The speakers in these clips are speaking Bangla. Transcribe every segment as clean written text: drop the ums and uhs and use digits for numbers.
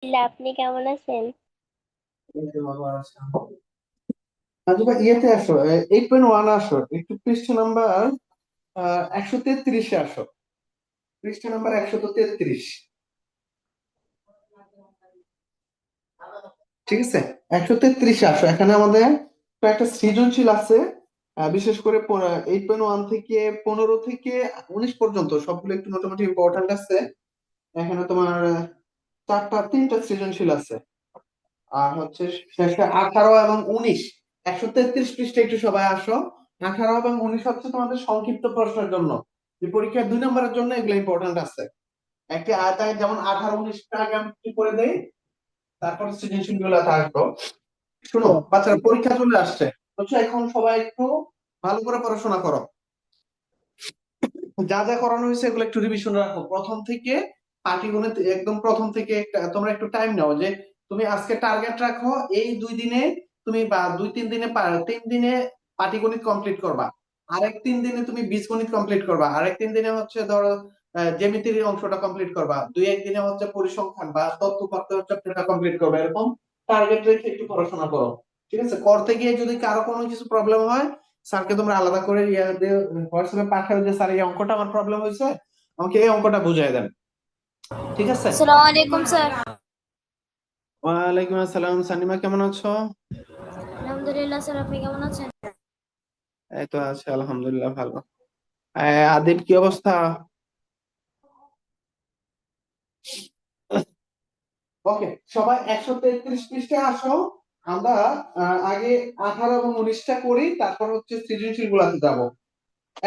আপনি কেমন আছেন? এই যে ভালো আছে। আচ্ছা ভাই, ইয়েতে আসো, 8.1 আসো, একটু পৃষ্ঠা নাম্বার 133-এ আসো। পৃষ্ঠা নাম্বার 133। ঠিক আছে, 133-এ আসো। এখানে আমাদের একটা সৃজনশীল আছে। বিশেষ করে 8.1 থেকে 15 থেকে 19 পর্যন্ত সবগুলো একটু মোটামুটি ইম্পর্টেন্ট আছে। এখানে তোমার তিনটা সৃজনশীল আছে। আর হচ্ছে শেষে 18 এবং 19, 133 পৃষ্ঠা একটু সবাই আসো। 18 এবং 19 হচ্ছে তোমাদের সংক্ষিপ্ত প্রশ্নের জন্য, যে পরীক্ষার 2 নম্বরের জন্য এগুলো ইম্পর্টেন্ট আছে। একটি আয়তায় যেমন 18-19টা আগে আমি কি করে দেই, তারপর সৃজনশীল গুলো আসবো। শুনো বাচ্চারা, পরীক্ষা চলে আসছে, বুঝছো? এখন সবাই একটু ভালো করে পড়াশোনা করো। যা যা করানো হয়েছে এগুলো একটু রিভিশন রাখো প্রথম থেকে। পাটিগণিত একদম প্রথম থেকে তোমরা একটু টাইম নাও, যে তুমি আজকে টার্গেট রাখো এই 2 দিনে তুমি, বা 2-3 দিনে, 3 দিনে পাটিগণিত কমপ্লিট করবা। আরেক 3 দিনে তুমি বীজগণিত কমপ্লিট করবা। আরেক 3 দিনে হচ্ছে ধরো জ্যামিতির অংশটা কমপ্লিট করবা। 2-1 দিনে হচ্ছে পরিসংখ্যান বা তথ্যপত্র চ্যাপ্টারটা কমপ্লিট করবে। এরকম টার্গেট রেখে একটু পড়াশোনা করো। ঠিক আছে, করতে গিয়ে যদি কারো কোনো কিছু প্রবলেম হয়, স্যারকে তোমরা আলাদা করে হোয়াটসঅ্যাপে পাঠাবে যে স্যার এই অঙ্কটা আমার প্রবলেম হয়েছে, আমাকে এই অঙ্কটা বুঝিয়ে দেন। ঠিক আছে। আসসালামু আলাইকুম স্যার। ওয়ালাইকুম আসসালাম, সানিমা কেমন আছো? আলহামদুলিল্লাহ স্যার, আপনি কেমন আছেন? এই তো আছে, আলহামদুলিল্লাহ ভালো। আদিব কি অবস্থা? ওকে, সবাই 133 পৃষ্ঠায় আসো। আমরা আগে 18 এবং 19টা করি, তারপর হচ্ছে সৃজনশীল গুলাতে যাবো।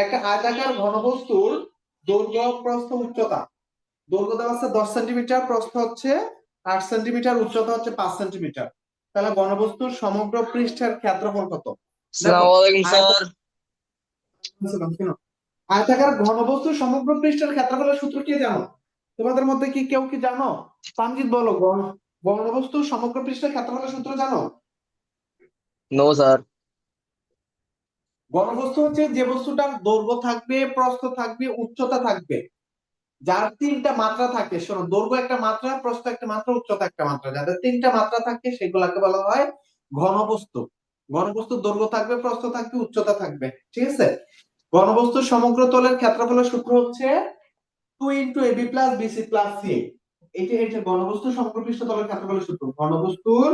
একটা আয়তাকার ঘনবস্তুর দৈর্ঘ্য, প্রস্থ, উচ্চতা। দৈর্ঘ্য দেওয়া আছে 10 সেন্টিমিটার, প্রস্থ হচ্ছে 8 সেন্টিমিটার, উচ্চতা হচ্ছে 5 সেন্টিমিটার। তাহলে ঘনবস্তুর সমগ্র পৃষ্ঠের ক্ষেত্রফল কত? দেখো, আসসালামু আলাইকুম স্যার। শোনো, আয়তাকার ঘনবস্তুর সমগ্র পৃষ্ঠের ক্ষেত্রফলের সূত্র কি জানো? তোমাদের মধ্যে কি কেউ কি জানো? তামজিৎ বলো, ঘনবস্তুর সমগ্র পৃষ্ঠের ক্ষেত্রফলের সূত্র জানো? No sir. ঘনবস্তু হচ্ছে যে বস্তুটার দৈর্ঘ্য থাকবে, প্রস্থ থাকবে, উচ্চতা থাকবে, যার 3টা মাত্রা থাকে। শোনো, দৈর্ঘ্য একটা মাত্রা, প্রস্থ একটা মাত্রা, উচ্চতা একটা মাত্রা, যাদের 3টা মাত্রা থাকে সেগুলাকে বলা হয় ঘনবস্তু। ঘনবস্তুর দৈর্ঘ্য থাকবে, প্রস্থ থাকবে, উচ্চতা থাকবে। ঠিক আছে। ঘনবস্তুর সমগ্র তলের ক্ষেত্রফলের সূত্র হচ্ছে 2 × ab + bc + ca। এটা ঘনবস্তুর সমগ্র পৃষ্ঠতলের ক্ষেত্রফলের সূত্র। ঘনবস্তুর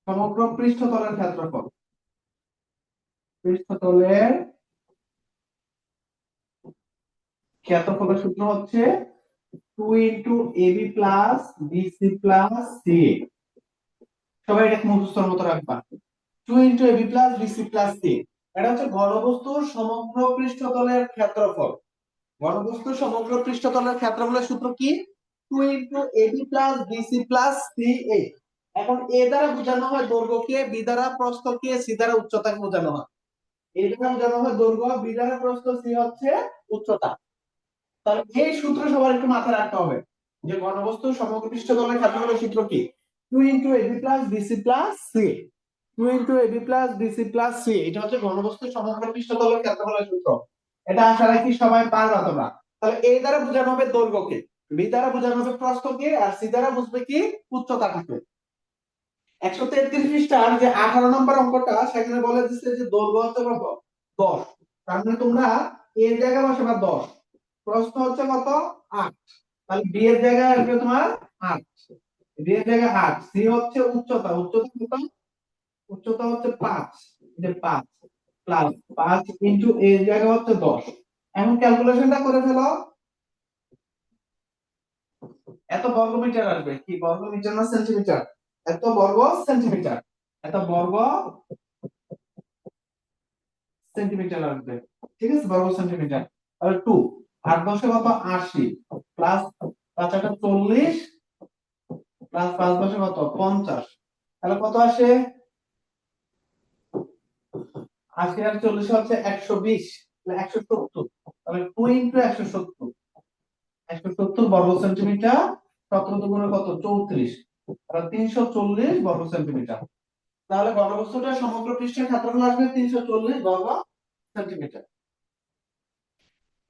সমগ্র পৃষ্ঠতলের ক্ষেত্রফল। পৃষ্ঠতলের ক্ষেত্রফলের সূত্র হচ্ছে 2 × ab + bc + ca। সবাই এটা মুখস্থর মতো রাখবা। 2 × ab + bc + ca, এটা হচ্ছে ঘনবস্তুর সমগ্র পৃষ্ঠতলের ক্ষেত্রফল। ঘনবস্তুর সমগ্র পৃষ্ঠতলের ক্ষেত্রফলের সূত্র কি? 2 × ab + bc + ca। এখন এ দ্বারা বোঝানো হয় দৈর্ঘ্যকে, বি দ্বারা প্রস্থকে, সি দ্বারা উচ্চতাকে বোঝানো হয়। এ দ্বারা বোঝানো হয় দৈর্ঘ্য, বি দ্বারা প্রস্থ, সি হচ্ছে উচ্চতা। তাহলে এই সূত্র সবার একটু মাথায় রাখতে হবে, যে ঘনবস্তুর সমগ্র পৃষ্ঠতলের ক্ষেত্রফলের সূত্র কি? 2 × ab + bc + ca। 2 × ab + bc + ca, এটা হচ্ছে ঘনবস্তুর সমগ্র পৃষ্ঠতলের ক্ষেত্রফলের সূত্র। এটা আশা রাখি সবাই পারবা তোমরা। তাহলে এ দ্বারা বোঝানো হবে দৈর্ঘ্যকে, বি দ্বারা বোঝানো হবে প্রস্থকে, আর সি দ্বারা বুঝবে কি? উচ্চতাটাকে। 133 পৃষ্ঠার যে 18 নম্বর অঙ্কটা, সেখানে বলে দিচ্ছে যে দৈর্ঘ্য হচ্ছে কত? 10। তার মানে তোমরা এর জায়গায় বসাবা 10, প্রস্থ হচ্ছে কত? 8। তাহলে বি এর জায়গায় আসবে তোমার 8, বি এর জায়গায় 8। সি হচ্ছে উচ্চতা, উচ্চতা কত? উচ্চতা হচ্ছে 5, যে 5 প্লাস 5 ইনটু এর জায়গা হচ্ছে 10। এখন ক্যালকুলেশনটা করে ফেলো। এত বর্গ মিটার আসবে, কি বর্গ মিটার না সেন্টিমিটার? এত বর্গ সেন্টিমিটার, এত বর্গ সেন্টিমিটার আসবে। ঠিক আছে, বর্গ সেন্টিমিটার। তাহলে 2, 8 10 কত? 80, প্লাস 5 8 40, প্লাস 5 10 কত? 50। তাহলে কত আসে? 80 আর 40 হচ্ছে 120, তাহলে 170। তাহলে 2 × 170, 170 বর্গ সেন্টিমিটার। 17 দুগুণে কত? 34। আর 340 বর্গ সেন্টিমিটার। তাহলে ঘনবস্তুটার সমগ্র পৃষ্ঠের ক্ষেত্রফল আসবে 340 বর্গ সেন্টিমিটার।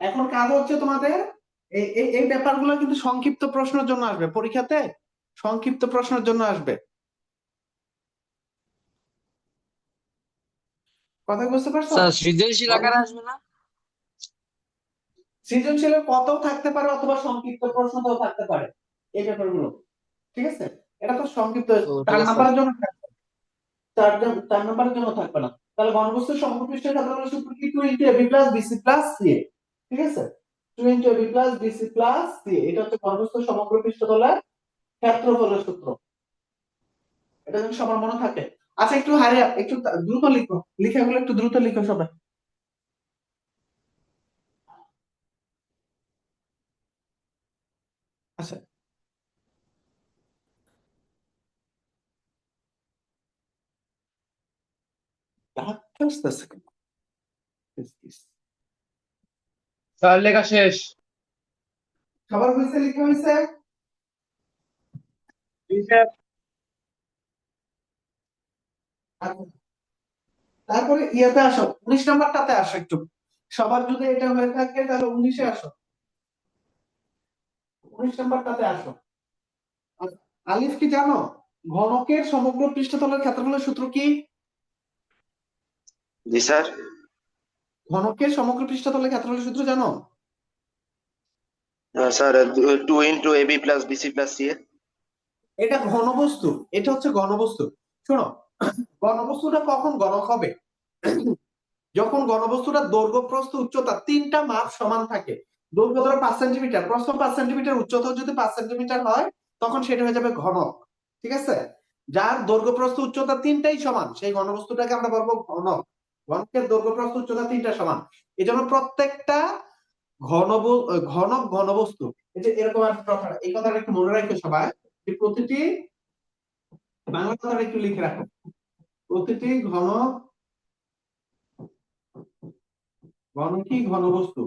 এখন কাজ হচ্ছে তোমাদের এই এই এই ব্যাপারগুলো কিন্তু সংক্ষিপ্ত প্রশ্নের জন্য আসবে পরীক্ষাতে, সংক্ষিপ্ত প্রশ্নের জন্য আসবে। কথা বুঝতে পারছো? স্যার সৃজনশীল আকারে আসবে না? সৃজনশীলের কতও থাকতে পারে অথবা সংক্ষিপ্ত প্রশ্নতেও থাকতে পারে এই ব্যাপারগুলো, ঠিক আছে? এটা তো সংক্ষিপ্ত, ও ঠিক 4 আছে স্যার। নাম্বারের জন্য থাকবে, 4 নাম্বারের জন্য থাকবে না। তাহলে ঘনবস্তুর সমগ্র পৃষ্ঠের ক্ষেত্রফলের সূত্র কি? 2 * ab + bc + ca, ঠিক আছে? 2 * ab + bc + ca, এটা হচ্ছে ঘনবস্তুর সমগ্র পৃষ্ঠতলের ক্ষেত্রফলের সূত্র। এটা যেন সবার মনে থাকে। আচ্ছা একটু হারি আপ, একটু দ্রুত লিখো, লেখাগুলো একটু দ্রুত লিখো সবাই। আচ্ছা, ডাক্তার আসতেছে কেন? স্যার লেখা শেষ। সবার হয়েছে, লেখা হয়েছে? আচ্ছা, তারপরে ইয়েতে আসো, 19 নাম্বারটাতে আসো একটু। সবার যদি এটা হয়ে থাকে তাহলে 19-এ আসো, 19 নাম্বারটাতে আসো। আচ্ছা, আলিফ কি জানো ঘনকের সমগ্র পৃষ্ঠতলের ক্ষেত্রফলের সূত্র কি? জি স্যার। ঘনকের সমগ্র পৃষ্ঠতলের ক্ষেত্রফলের সূত্র জানো? Sir 2 * ab + bc + ca। এটা ঘনবস্তু, এটা হচ্ছে ঘনবস্তু। শোনো, ঘনবস্তুটা কখন ঘনক হবে? যখন ঘনবস্তুটা দৈর্ঘ্য, প্রস্থ, উচ্চতা তিনটা মাপ সমান থাকে। দৈর্ঘ্য ধরো 5 সেন্টিমিটার, প্রস্থ 5 সেন্টিমিটার, উচ্চতা যদি 5 সেন্টিমিটার হয় তখন সেটা হয়ে যাবে ঘনক, ঠিক আছে? যার দৈর্ঘ্য, প্রস্থ, উচ্চতা তিনটাই সমান সেই ঘনবস্তুটাকে আমরা বলবো ঘনক। ঘনকের দৈর্ঘ্য, প্রস্থ, উচ্চতা তিনটা সমান। এজন্য প্রত্যেকটা ঘনক ঘনবস্তু, এই যে এরকম একটা কথা, এই কথাটা একটু মনে রাখো সবাই, যে প্রতিটি, বাংলা কথাটা একটু লিখে রাখো, প্রতিটি ঘনকই ঘনবস্তু,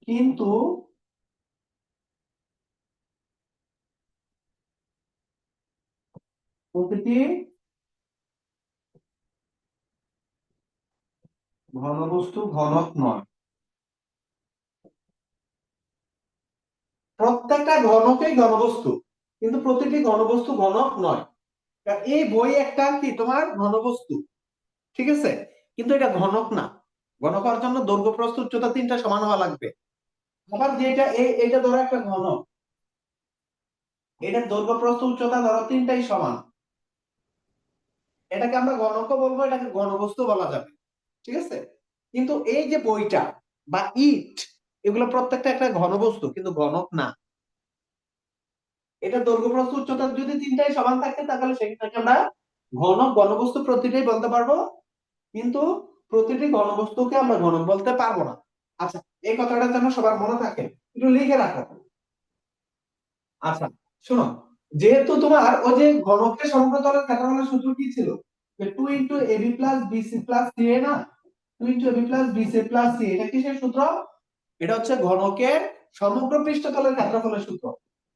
কিন্তু প্রতিটি ঘনবস্তু ঘনক নয়। প্রত্যেকটা ঘনকই ঘনবস্তু, কিন্তু প্রতিটি ঘনবস্তু ঘনক নয়। এই বই একটা কি তোমার ঘনবস্তু, ঠিক আছে, কিন্তু এটা ঘনক না। ঘনক হওয়ার জন্য দৈর্ঘ্য, প্রস্থ, উচ্চতা তিনটা সমান হওয়া লাগবে। আবার যেটা এটা ধরো একটা ঘনক, এটা দৈর্ঘ্য, প্রস্থ, উচ্চতা ধরো তিনটাই সমান, এটাকে আমরা ঘনকও বলবো, এটাকে ঘনবস্তু বলা যাবে, ঠিক আছে? কিন্তু এই যে বইটা বা ইট, এগুলো প্রত্যেকটা একটা ঘনবস্তু কিন্তু ঘনক না। এটা দৈর্ঘ্য, প্রস্থ, উচ্চতা যদি তিনটাই সমান থাকে তাহলে সেটাকে আমরা ঘনক, ঘনবস্তু প্রতিটাই বলতে পারবো, কিন্তু প্রতিটি ঘনবস্তুকে আমরা ঘনক বলতে পারবো না। আচ্ছা, এই কথাটা যেন সবার মনে থাকে, একটু লিখে রাখো। আচ্ছা শোনো, যেহেতু তোমার ওই যে ঘনকের সমগ্র তলের ক্ষেত্রফলের সূত্র কি ছিল, যে 2 * ab + bc + ca, না? 2 * ab + bc + ca, এটা কিসের সূত্র? এটা হচ্ছে ঘনকের সমগ্র পৃষ্ঠতলের ক্ষেত্রফলের সূত্র।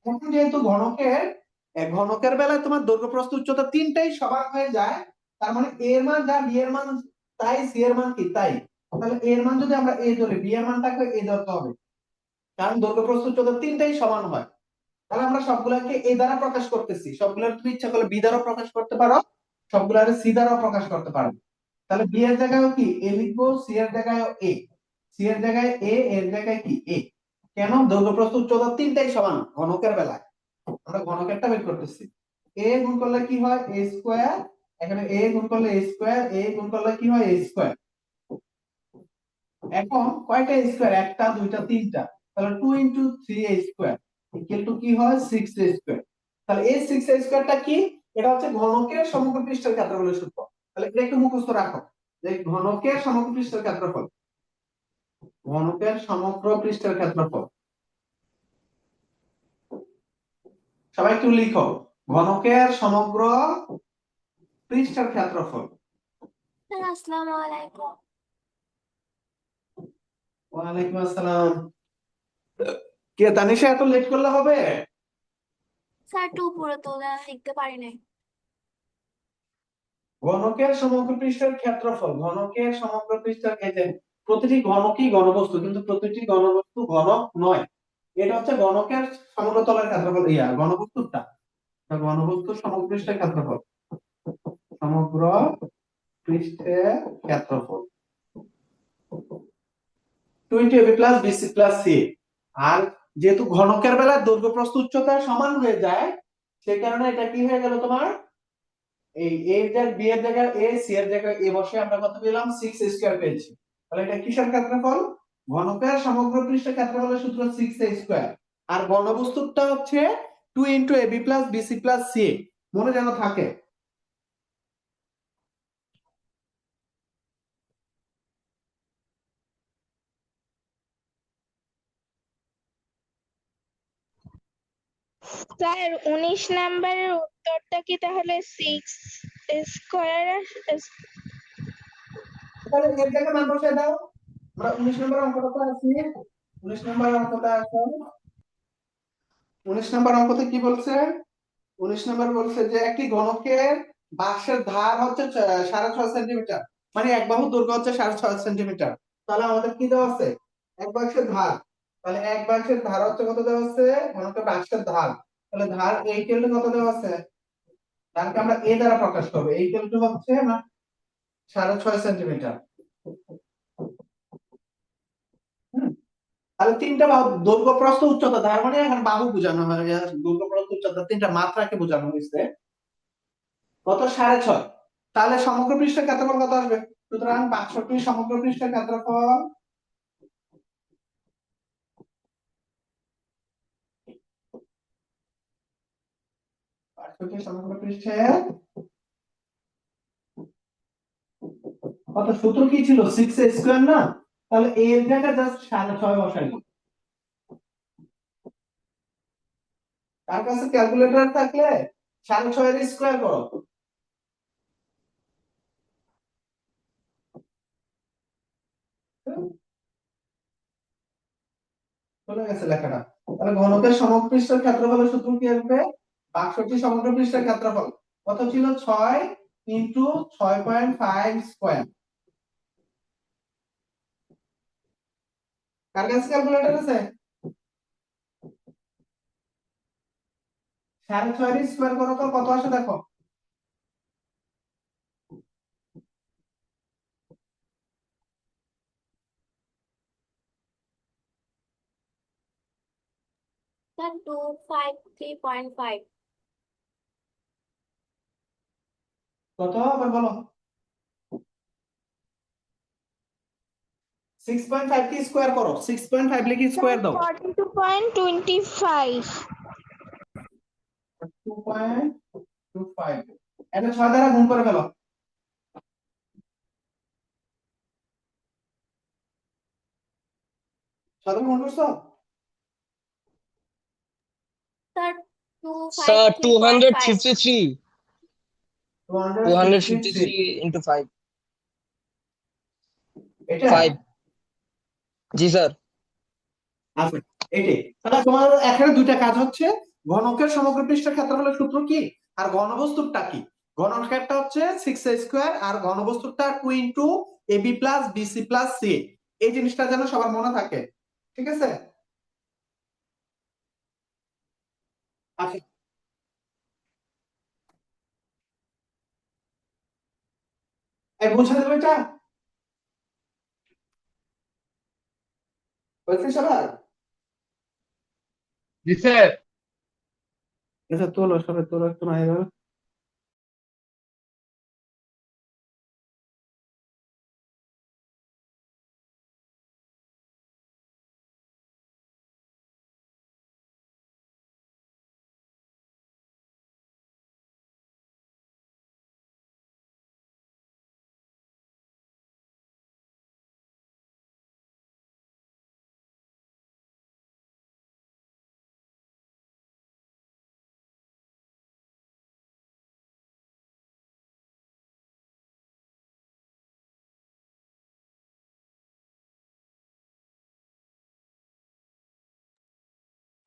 এখন যেহেতু ঘনকের বেলায় তোমার দৈর্ঘ্য, প্রস্থ, উচ্চতা তিনটাই সমান হয়ে যায়, তার মানে a এর মান যা, b এর মান তাই, c এর মান কি তাই। তাহলে a এর মান যদি আমরা a ধরি, b এর মানটাকে a ধরতে হবে, কারণ দৈর্ঘ্য, প্রস্থ, উচ্চতা তিনটাই সমান হয়। তাহলে আমরা সবগুলোকে a দ্বারা প্রকাশ করতেছি, সবগুলোর তুমি ইচ্ছা করলে b দ্বারা প্রকাশ করতে পারো, সবগুলোর c দ্বারা প্রকাশ করতে পারো। তাহলে b এর জায়গায় কি a লিখবো, c এর জায়গায় a, c এর জায়গায় a, এর জায়গায় কি a। কেন? দৈর্ঘ্য, প্রস্থ, উচ্চতা তিনটাই সমান ঘনকের বেলায়, আমরা ঘনকেরটা বের করতেছি। a গুণ করলে কি হয় a স্কয়ার, এখানে a গুণ করলে a স্কয়ার, a গুণ করলে কি হয় a স্কয়ার। এখন কয়টা স্কয়ার? একটা, দুইটা, তিনটা, তাহলে 2 * 3a স্কয়ার ইকুয়াল টু কি হয় 6a স্কয়ার। তাহলে এই 6a স্কয়ারটা কি? এটা হচ্ছে ঘনকের সমগ্র পৃষ্ঠের ক্ষেত্রফলের সূত্র। তাহলে এটা একটু মুখস্থ রাখো, যে ঘনকের সমগ্র পৃষ্ঠের ক্ষেত্রফল, ঘনকের সমগ্র পৃষ্ঠের ক্ষেত্রফল, সবাই একটু লিখো, ঘনকের সমগ্র পৃষ্ঠের ক্ষেত্রফল। আসসালামু আলাইকুম। ওয়ালাইকুম আসসালাম। কে তানিশা, এত লেট করলে হবে? স্যার একটু উপরে তোলেন, লিখতে পারি নাই। ঘনকের সমগ্র পৃষ্ঠের ক্ষেত্রফল, ঘনকের সমগ্র পৃষ্ঠের এই যে প্রতিটি ঘনকই ঘনবস্তু, কিন্তু প্রতিটি ঘনবস্তু ঘনক নয়। এটা হচ্ছে ঘনকের সমগ্র তলের ক্ষেত্রফল, ঘনবস্তুটা, ঘনবস্তুর সমগ্র পৃষ্ঠের ক্ষেত্রফল, সমগ্র পৃষ্ঠের ক্ষেত্রফল 20 প্লাস বিসি প্লাস সি। আর যেহেতু ঘনকের বেলায় দৈর্ঘ্য প্রস্থ উচ্চতা সমান হয়ে যায়, সেই কারণে এটা কি হয়ে গেল তোমার, এই এ এর জায়গায় বি এর জায়গায় এ, সি এর জায়গায় এ বসে আমরা কত পেলাম, 6 স্কয়ার পেয়েছি। তাহলে এটা কিসের ক্ষেত্রফল? ঘনকের সমগ্র পৃষ্ঠের ক্ষেত্রফলের সূত্র 6 স্কয়ার। আর ঘনবস্তুটা হচ্ছে 2 into AB plus BC plus C, মনে যেন থাকে। স্যার 19 নাম্বারের উত্তরটা কি তাহলে 6 স্কয়ার? তাহলে এর জায়গায় মান বসিয়ে দাও। আমরা 19 নম্বর অঙ্কটা আছে, 19 নম্বর অঙ্কটা আছে। 19 নম্বর অঙ্কতে কি বলছে? 19 নম্বর বলছে যে একটি ঘনকের বাঁশের ধার হচ্ছে 6.5 সেন্টিমিটার, মানে এক বাহুর দৈর্ঘ্য হচ্ছে 6.5 সেন্টিমিটার। তাহলে আমাদের কি দেওয়া আছে? এক বাঁশের ধার। তাহলে এক বাঁশের ধার হচ্ছে কত দেওয়া আছে? ঘনকের বাঁশের ধার। তাহলে ধার এই কেলটা কত দেওয়া আছে? ধারকে আমরা এ দ্বারা প্রকাশ করব। এই কেলটা হচ্ছে না 6.5 সেন্টিমিটার। তাহলে তিনটা বাহু, দৈর্ঘ্য প্রস্থ উচ্চতা, তার মানে এখন বাহু বোঝানো হয়, দৈর্ঘ্য প্রস্থ উচ্চতা তিনটা মাত্রাকে বোঝানো হয়েছে। কত? 6.5। তাহলে সমগ্র পৃষ্ঠের ক্ষেত্রফল কত আসবে? সুতরাং 62 সমগ্র পৃষ্ঠের ক্ষেত্রফল, 62 সমগ্র পৃষ্ঠের কত? সূত্র কি ছিল? 6 স্কয়ার না? তাহলে a এর জায়গায় জাস্ট 6.5 বসাই। তার কাছে ক্যালকুলেটর থাকলে 6.5 এর স্কয়ার করো। চলে গেছে লেখাটা। তাহলে ঘনকের সমগ্র পৃষ্ঠের ক্ষেত্রফলের সূত্র কি আসবে? 62 সমগ্র পৃষ্ঠের ক্ষেত্রফল কত ছিল? 6 ইনটু 6.5 স্কয়ার। কার কাছে ক্যালকুলেটর আছে? 6.5 এর স্কয়ার করো তো কত আসে দেখো। স্যার 253.5। কত আবার বলো? 6.5 কি স্কয়ার করো, 6.5 লিখে স্কয়ার দাও। 42.25। এটা 2.25, এটা 6 দ্বারা গুণ করে ফেলো। 6 দ্বারা গুণ করছো? Sir Sir, 253.5। 253 253 into 5. এটা 5. জি স্যার। আচ্ছা, এটাই। তাহলে তোমার এখানে দুইটা কাজ হচ্ছে, ঘনকের সমগ্র পৃষ্ঠের ক্ষেত্রফলের সূত্র কি, আর ঘনবস্তুরটা কি। ঘনকেরটা হচ্ছে 6 স্কয়ার, আর ঘনবস্তুরটা 2 into AB plus BC plus C. এই জিনিসটা যেন সবার মনে থাকে, ঠিক আছে? আচ্ছা, এই বুঝা দেবে এটা, বলছি সবার? জি স্যার। আচ্ছা, তোলো সবাই, তোলো একটু না।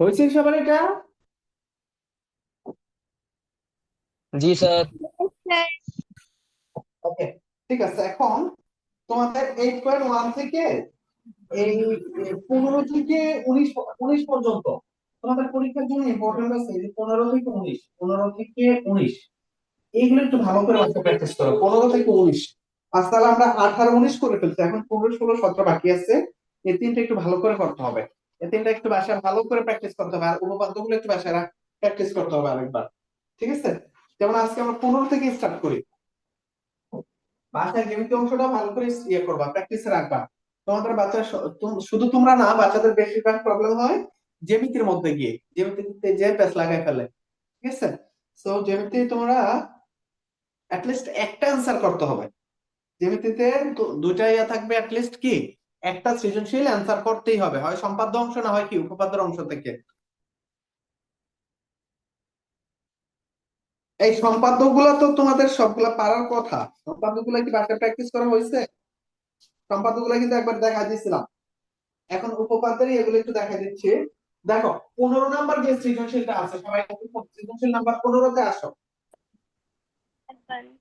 হয়েছে সবার এটা? जी सर স্যার ওকে, ঠিক আছে। এখন তোমাদের 8.1 থেকে এই 15 থেকে 19 পর্যন্ত তোমাদের পরীক্ষার জন্য ইম্পর্টেন্ট আছে। এই যে 15 থেকে 19, 15 থেকে 19 এইগুলো একটু ভালো করে বাসা প্র্যাকটিস করো। 15 থেকে 19, আজ তাহলে আমরা 18 19 করে ফেলছি, এখন 15 16 17 বাকি আছে। এই তিনটা একটু ভালো করে করতে হবে, এই তিনটা একটু বাসায় ভালো করে প্র্যাকটিস করতে হবে, আর উপপাদ্যগুলো একটু বাসায় প্র্যাকটিস করতে হবে আরেকবার, ঠিক আছে? যেমন আজকে আমরা 15 থেকে স্টার্ট করি। বাসায় জ্যামিতি অংশটা ভালো করে ইয়ে করবা, প্র্যাকটিসে রাখবা। তোমাদের বাচ্চা শুধু তোমরা না, বাচ্চাদের বেশিরভাগ প্রবলেম হয় জ্যামিতির মধ্যে গিয়ে, জ্যামিতিতে যে প্যাচ লাগাই ফেলে, ঠিক আছে? সো জ্যামিতি তোমরা অ্যাটলিস্ট একটা অ্যান্সার করতে হবে। জ্যামিতিতে দুইটা ইয়া থাকবে, অ্যাটলিস্ট কি একটা সৃজনশীল অ্যান্সার করতেই হবে, হয় সম্পাদ্য অংশ না হয় কি উপপাদ্যের অংশ থেকে। এই সম্পাদ্য গুলা তো তোমাদের সবগুলা পারার কথা, সম্পাদ্য গুলা কি বাসায় প্র্যাকটিস করা হয়েছে? সম্পাদ্য গুলা কিন্তু একবার দেখা দিয়েছিলাম, এখন উপপাদ্যের এগুলো একটু দেখা দিচ্ছি। দেখো 15 নাম্বার যে সৃজনশীলটা আছে, সবাই সৃজনশীল নাম্বার 15 তে আসো।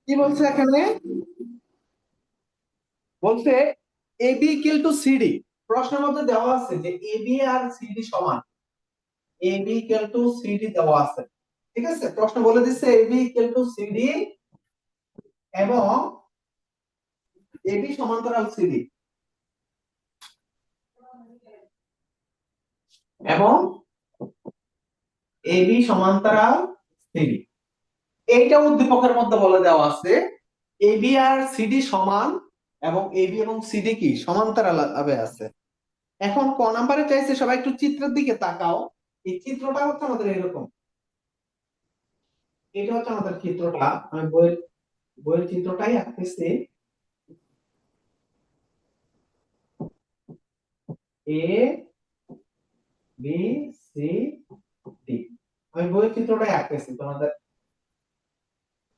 কি বলছে এখানে? বলছে এবি ইকুয়াল টু সিডি। প্রশ্নের মধ্যে দেওয়া আছে যে এবি আর সিডি সমান, এবি ইকুয়াল টু সিডি দেওয়া আছে, ঠিক আছে? প্রশ্ন বলে দিচ্ছে এবি ইকুয়াল টু সিডি এবং এবি সমান্তরাল সিডি এবং এবি সমান্তরাল সিডি। এইটা উদ্দীপকের মধ্যে বলে দেওয়া আছে এবি আর সিডি সমান এবং এবি এবং সিডি কি সমান্তরাল ভাবে আছে। এখন ক নাম্বারে চাইছে সবাই একটু চিত্রের দিকে তাকাও। এই চিত্রটা হচ্ছে আমাদের এরকম, এটা হচ্ছে আমাদের চিত্রটা, আমি বইয়ের চিত্রটাই আঁকতেছি। এ বি সি ডি, আমি বইয়ের চিত্রটাই আঁকতেছি, তোমাদের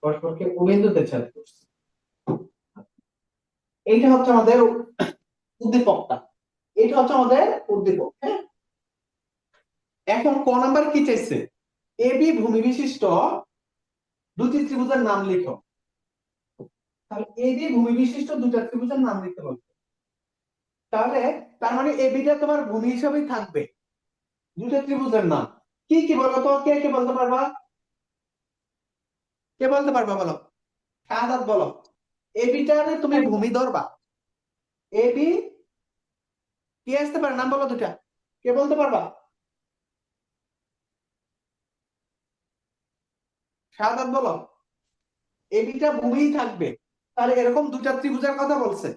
পরস্পরকে অবিন্দুতে ছেদ করছি। এইটা হচ্ছে আমাদের উদ্দীপকটা, এটা হচ্ছে আমাদের উদ্দীপক, হ্যাঁ? এখন ক নাম্বার কি চাইছে? এবি ভূমি বিশিষ্ট দুটি ত্রিভুজের নাম লিখো। তাহলে এবি ভূমি বিশিষ্ট দুটো ত্রিভুজের নাম লিখতে বলছে। তাহলে তার মানে এবিটা তোমার ভূমি হিসাবেই থাকবে, দুটো ত্রিভুজের নাম কি কি বলো তো, কে কে বলতে পারবা? কে বলতে পারবা বলো, শাহাদাত বলো। এবিটারে তুমি ভূমি ধরবা, এবি কি আসতে পারে নাম বলো দুটা, কে বলতে পারবা? শাহাদাত বলো। এবিটা ভূমিই থাকবে, তাহলে এরকম দুটা ত্রিভুজের কথা বলছে,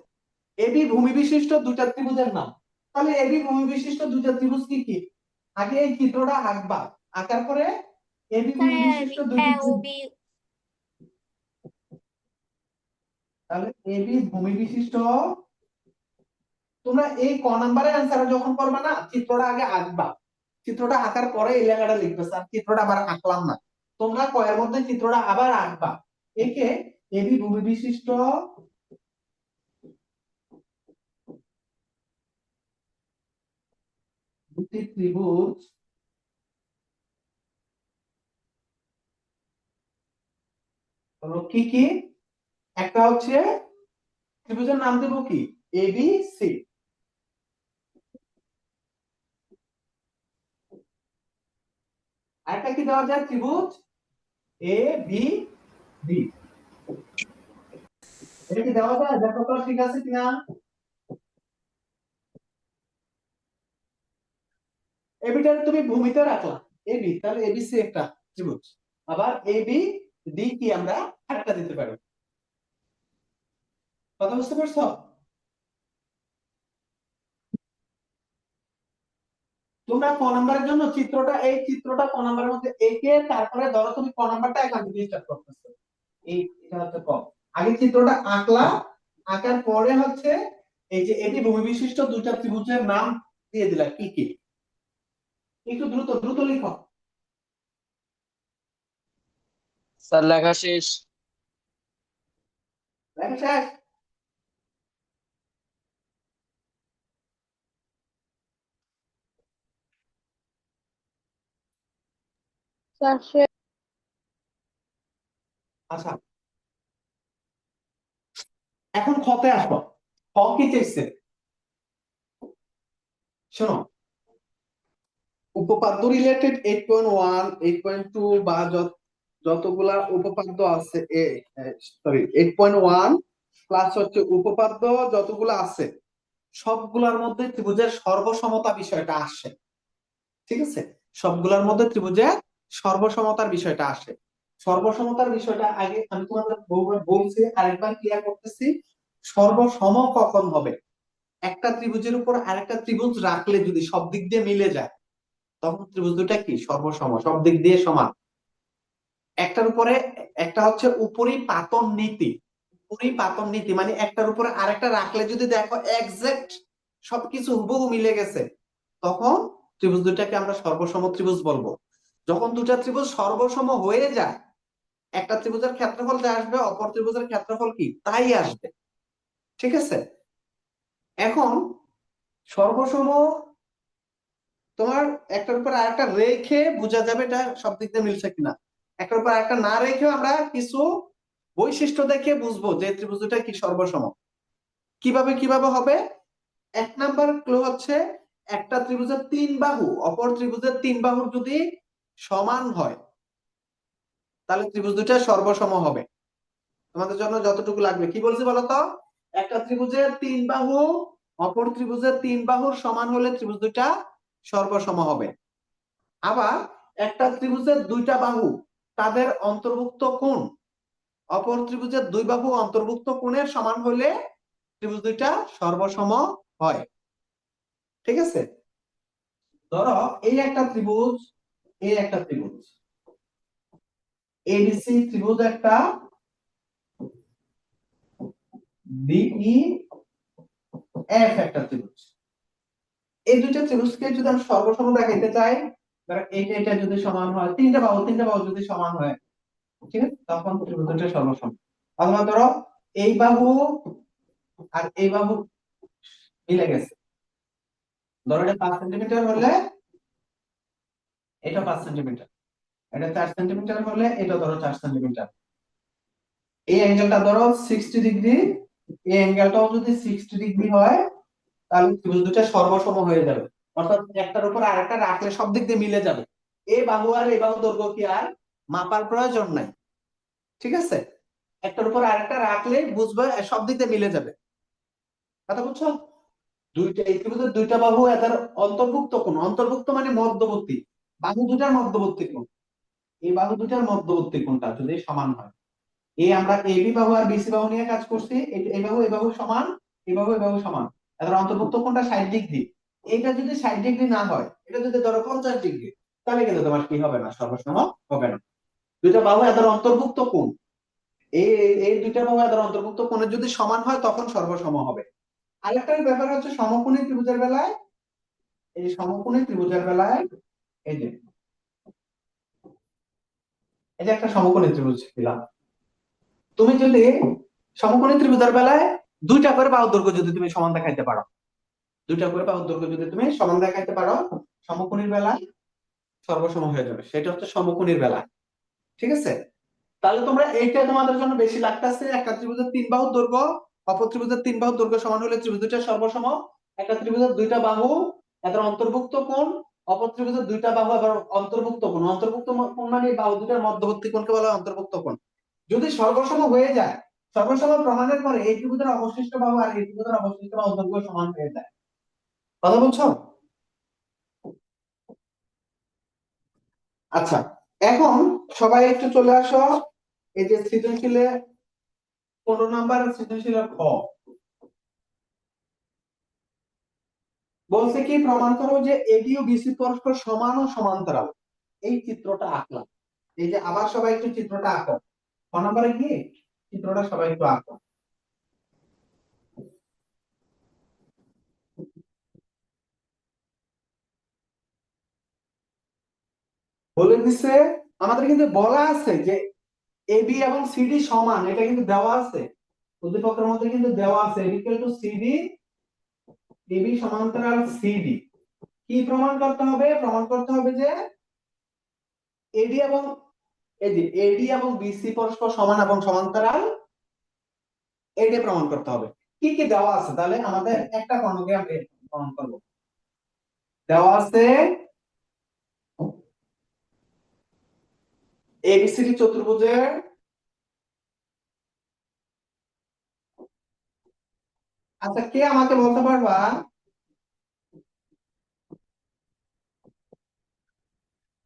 এবি ভূমি বিশিষ্ট দুটা ত্রিভুজের নাম। তাহলে এবি ভূমি বিশিষ্ট দুটা ত্রিভুজ কি কি? আগে এই চিত্রটা আঁকবা, আঁকার পরে এবি ভূমি বিশিষ্ট দুটি ত্রিভুজ, ওবি তাহলে এবি ভূমি বিশিষ্ট, তোমরা এই ক নাম্বারের অ্যান্সার যখন করবা না, চিত্রটা আগে আঁকবা, চিত্রটা আঁকার পরে এই লেখাটা লিখবে, স্যার চিত্রটা আবার আঁকলাম না। তোমরা কয়ের মধ্যে চিত্রটা আবার আঁকবা, একে এবি ভূমি বিশিষ্ট দুটি ত্রিভুজ হলো কি কি? একটা হচ্ছে ত্রিভুজের নাম দেবো কি এ বি সি, আরেকটা কি দেওয়া যায় ত্রিভুজ এ বি ডি, এটা কি দেওয়া যায়? দেখো তো ঠিক আছে কিনা। এবিটা তুমি ভূমিতে রাখলা এবি, তাহলে এবিসি একটা ত্রিভুজ, আবার এ বি ডি কি আমরা আরেকটা দিতে পারি। কথা বুঝতে পারছো? তোমরা ক নাম্বারের জন্য চিত্রটা, এই চিত্রটা ক নাম্বারের মধ্যে এঁকে তারপরে ধরো তুমি ক নাম্বারটা এখান থেকে স্টার্ট করতেছো, এই এটা হচ্ছে ক। আগে চিত্রটা আঁকলা, আঁকার পরে হচ্ছে এই যে এটি ভূমি বিশিষ্ট দুইটা ত্রিভুজের নাম দিয়ে দিলা কি কি, একটু দ্রুত দ্রুত লিখো। सर লেখা শেষ লেখা শেষ? আচ্ছা, এখন খতে আসো। খ কি চাইছে? শোনো, উপপাদ্য রিলেটেড 8.1 8.2 বা যতগুলা উপপাদ্য আছে, সরি 8.1 প্লাস হচ্ছে উপপাদ্য যতগুলো আছে সবগুলার মধ্যে ত্রিভুজের সর্বসমতা বিষয়টা আসে। ঠিক আছে, সবগুলোর মধ্যে ত্রিভুজের সর্বসমতার বিষয়টা আসে। সর্বসমতার বিষয়টা আগে আমি তোমাদের বহুবার বলছি, আরেকবার ক্লিয়ার করতেছি। সর্বসম কখন হবে? একটা ত্রিভুজের উপর আরেকটা ত্রিভুজ রাখলে যদি সব দিক দিয়ে মিলে যায় তখন ত্রিভুজ দুটা কি সর্বসম, সব দিক দিয়ে সমান। একটার উপরে একটা হচ্ছে উপরিপাতন নীতি। উপরিপাতন নীতি মানে একটার উপরে আরেকটা রাখলে যদি দেখো এক্সাক্ট সবকিছু হুবহু মিলে গেছে তখন ত্রিভুজ দুটাকে আমরা সর্বসম ত্রিভুজ বলবো। যখন দুটা ত্রিভুজ সর্বসম হয়ে যায়, একটা ত্রিভুজের ক্ষেত্রফল যা আসবে অপর ত্রিভুজের ক্ষেত্রফল কি তাই আসবে। ঠিক আছে, এখন সর্বসম তোমার একটার উপর আরেকটা রেখে বোঝা যাবে এটা সব দিক দিয়ে মিলছে কিনা। একটার উপর আরেকটা না রেখেও আমরা কিছু বৈশিষ্ট্য দেখে বুঝবো যে ত্রিভুজ দুটা কি সর্বসম। কিভাবে কিভাবে হবে? এক নাম্বার ক্লু হচ্ছে, একটা ত্রিভুজের তিন বাহু অপর ত্রিভুজের তিন বাহুর যদি সমান হয় তাহলে ত্রিভুজ দুটা সর্বসম হবে। তোমাদের জন্য যতটুকু লাগবে, কি বলছি বলতো? একটা ত্রিভুজের তিন বাহু অপর ত্রিভুজের তিন বাহুর সমান হলে ত্রিভুজ দুটা সর্বসম হবে। আবার একটা ত্রিভুজের দুইটা বাহু তাদের অন্তর্ভুক্ত কোণ অপর ত্রিভুজের দুই বাহু অন্তর্ভুক্ত কোণের সমান হলে ত্রিভুজ দুইটা সর্বসম হয়। ঠিক আছে, ধরো এই একটা ত্রিভুজ, এই একটা ত্রিভুজ এবিসি ত্রিভুজ একটা, ডিই এফ একটা ত্রিভুজ। এই দুইটা ত্রিভুজকে যদি আমি সর্বসম দেখাইতে চাই, ধরো এইটা এটা যদি সমান হয়, তিনটা বাহু যদি সমান হয়, ঠিক আছে, তখন ত্রিভুজ দুটো সর্বসম। অথবা ধরো এই বাহু আর এই বাহু মিলে গেছে, ধরো এটা 5 সেন্টিমিটার হলে এটা 5 সেন্টিমিটার, এটা 4 সেন্টিমিটার হলে এটা ধরো 4 সেন্টিমিটার। এই অ্যাঙ্গেলটা ধরো 60 ডিগ্রি, এই অ্যাঙ্গেলটাও যদি 60 ডিগ্রি হয় তাহলে ত্রিভুজ দুটো সর্বসম হয়ে যাবে। অর্থাৎ একটার উপর আরেকটা রাখলে সব দিক দিয়ে মিলে যাবে। এই বাহু আর এই বাহু দৈর্ঘ্য কি আর মাপার প্রয়োজন নাই। ঠিক আছে, একটার উপর আরেকটা রাখলে বুঝবে সব দিক দিয়ে মিলে যাবে। কথা বুঝছো? দুইটা এই ত্রিভুজের দুইটা বাহু এদের অন্তর্ভুক্ত কোণ, অন্তর্ভুক্ত মানে মধ্যবর্তী, বাহু দুটার মধ্যবর্তী কোণ, এই বাহু দুটার মধ্যবর্তী কোণটা যদি সমান হয়, এই আমরা এবি বাহু আর বিসি বাহু নিয়ে কাজ করছি, এই বাহু সমান, এই বাহু সমান, এদের অন্তর্ভুক্ত কোণটা 60 ডিগ্রি। এটা যদি 60 ডিগ্রি না হয়, এটা যদি ধরো 50 ডিগ্রি, তাহলে কিন্তু তোমার কি হবে না, সর্বসম হবে না। দুইটা বাহু এদের অন্তর্ভুক্ত কোণ, এই এই দুইটা বাহু এদের অন্তর্ভুক্ত কোণের যদি সমান হয় তখন সর্বসম হবে। আরেকটা ব্যাপার হচ্ছে সমকোণী ত্রিভুজের বেলায়, এই সমকোণী ত্রিভুজের বেলায় এই যে এই যে একটা সমকোণী ত্রিভুজ দিলাম, তুমি যদি সমকোণী ত্রিভুজের বেলায় দুইটা করে বাহুর দৈর্ঘ্য যদি তুমি সমান দেখাইতে পারো, দুইটা করে বাহুর দৈর্ঘ্য যদি তুমি সমান দেখাইতে পারো, সমকোণীর বেলায় সর্বসম হয়ে যাবে। সেটা হচ্ছে সমকোণীর বেলায়। ঠিক আছে, তাহলে তোমরা এইটা তোমাদের জন্য বেশি লাগতেছে, একটা ত্রিভুজের তিন বাহুর দৈর্ঘ্য অপর ত্রিভুজের তিন বাহুর দৈর্ঘ্য সমান হলে ত্রিভুজ দুইটা সর্বসম। একটা ত্রিভুজের দুইটা বাহু এদের অন্তর্ভুক্ত কোণ অপর ত্রিভুজের দুইটা বাহু আবার অন্তর্ভুক্ত কোণ, অন্তর্ভুক্ত কোণ মানে এই বাহু দুটার মধ্যবর্তী কোণকে বলা হয় অন্তর্ভুক্ত কোণ। যদি সর্বসম হয়ে যায়, সর্বসম প্রমাণের পরে এই ত্রিভুজের অবশিষ্ট বাহু আর এই ত্রিভুজের অবশিষ্ট বাহু দৈর্ঘ্য সমান হয়ে যায়। কথা বলছো? আচ্ছা, এখন সবাই একটু চলে আসো এই যে সৃজনশীলে 15 নাম্বার সৃজনশীলের খ। বলছে কি, প্রমাণ করো যে এডি ও বিসি পরস্পর সমান ও সমান্তরাল। এই চিত্রটা আঁকলাম, এই যে আবার সবাই একটু চিত্রটা আঁকো। ক নাম্বারে কি চিত্রটা সবাই একটু আঁকো। বলে দিছে, আমাদের কিন্তু বলা আছে যে এবি এবং সিডি সমান, এটা কিন্তু দেওয়া আছে উদ্দীপকের মধ্যে, কিন্তু দেওয়া আছে AB equal to CD, AB সমান্তরাল সিডি। কি প্রমাণ করতে হবে? প্রমাণ করতে হবে যে এডি এবং এই যে এডি এবং বিসি পরস্পর সমান এবং সমান্তরাল, এটা প্রমাণ করতে হবে। কি কি দেওয়া আছে তাহলে আমাদের একটা কর্মকে আমরা প্রমাণ করব। দেওয়া আছে এবিসিডি চতুর্ভুজের আচ্ছা কে আমাকে বলতে পারবা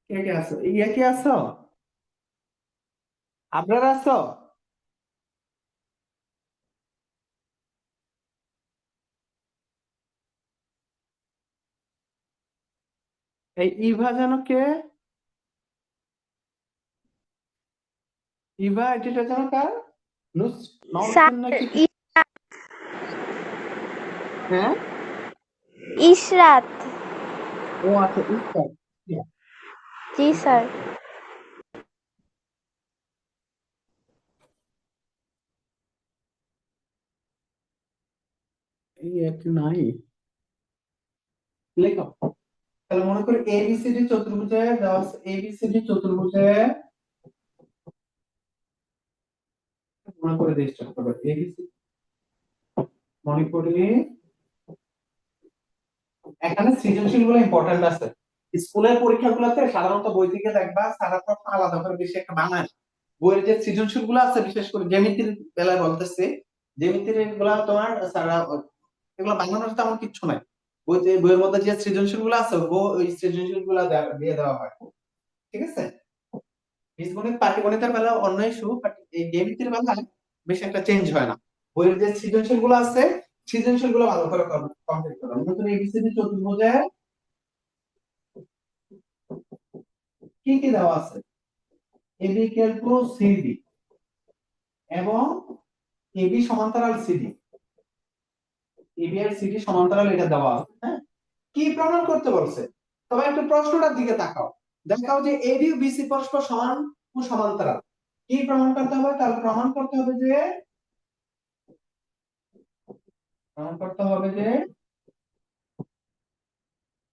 কে কে আছো, ইয়ে কে আছো, আপনারা আছো? এই ইভা যেন কে, ইভা এটা যেন কার, স্যার নওশিন নাকি? হ্যাঁ, ইশরাত। ও আচ্ছা ইস্তার। জি স্যার। এই একটু নাই লেখো। তাহলে মনে করি এবিসিডি চতুর্ভুজে দেওয়া আছে, এবিসিডি চতুর্ভুজে মনে করে দিই চেষ্টা করো, এবিসি মনে করি এখানে সৃজনশীল গুলো ইম্পর্টেন্ট আছে। স্কুলের পরীক্ষাগুলোতে সাধারণত বই থেকে দেখবা সারা প্রশ্ন আলাদা করে বেশি একটা বানায় না। বইয়ের যে সৃজনশীল গুলো আছে বিশেষ করে জ্যামিতির বেলায় বলতেছে, জ্যামিতির গুলা তোমার সারা এগুলো বানানোর তেমন কিচ্ছু নাই। বইয়ের মধ্যে যে সৃজনশীল গুলো আছে ওই সৃজনশীল গুলা দিয়ে দেওয়া হয়, ঠিক আছে? বীজগণিত পাটিগণিতের বেলা অন্য ইস্যু, বাট এই জ্যামিতির বেলায় বেশি একটা চেঞ্জ হয় না। বইয়ের যে সৃজনশীল গুলো আছে সৃজনশীল গুলো ভালো করে কমপ্লিট করো। নতুন এবিসিডি চতুর্ভুজে কি কি দেওয়া আছে, এবি ইকুয়াল টু সিডি এবং এবি সমান্তরাল সিডি, এবি আর সিডি সমান্তরাল এটা দেওয়া আছে। হ্যাঁ, কি প্রমাণ করতে বলছে? তবে একটু প্রশ্নটার দিকে তাকাও, দেখাও যে এবি ও বিসি পরস্পর সমান ও সমান্তরাল। কি প্রমাণ করতে হবে? তাহলে প্রমাণ করতে হবে যে প্রমাণ করতে হবে যে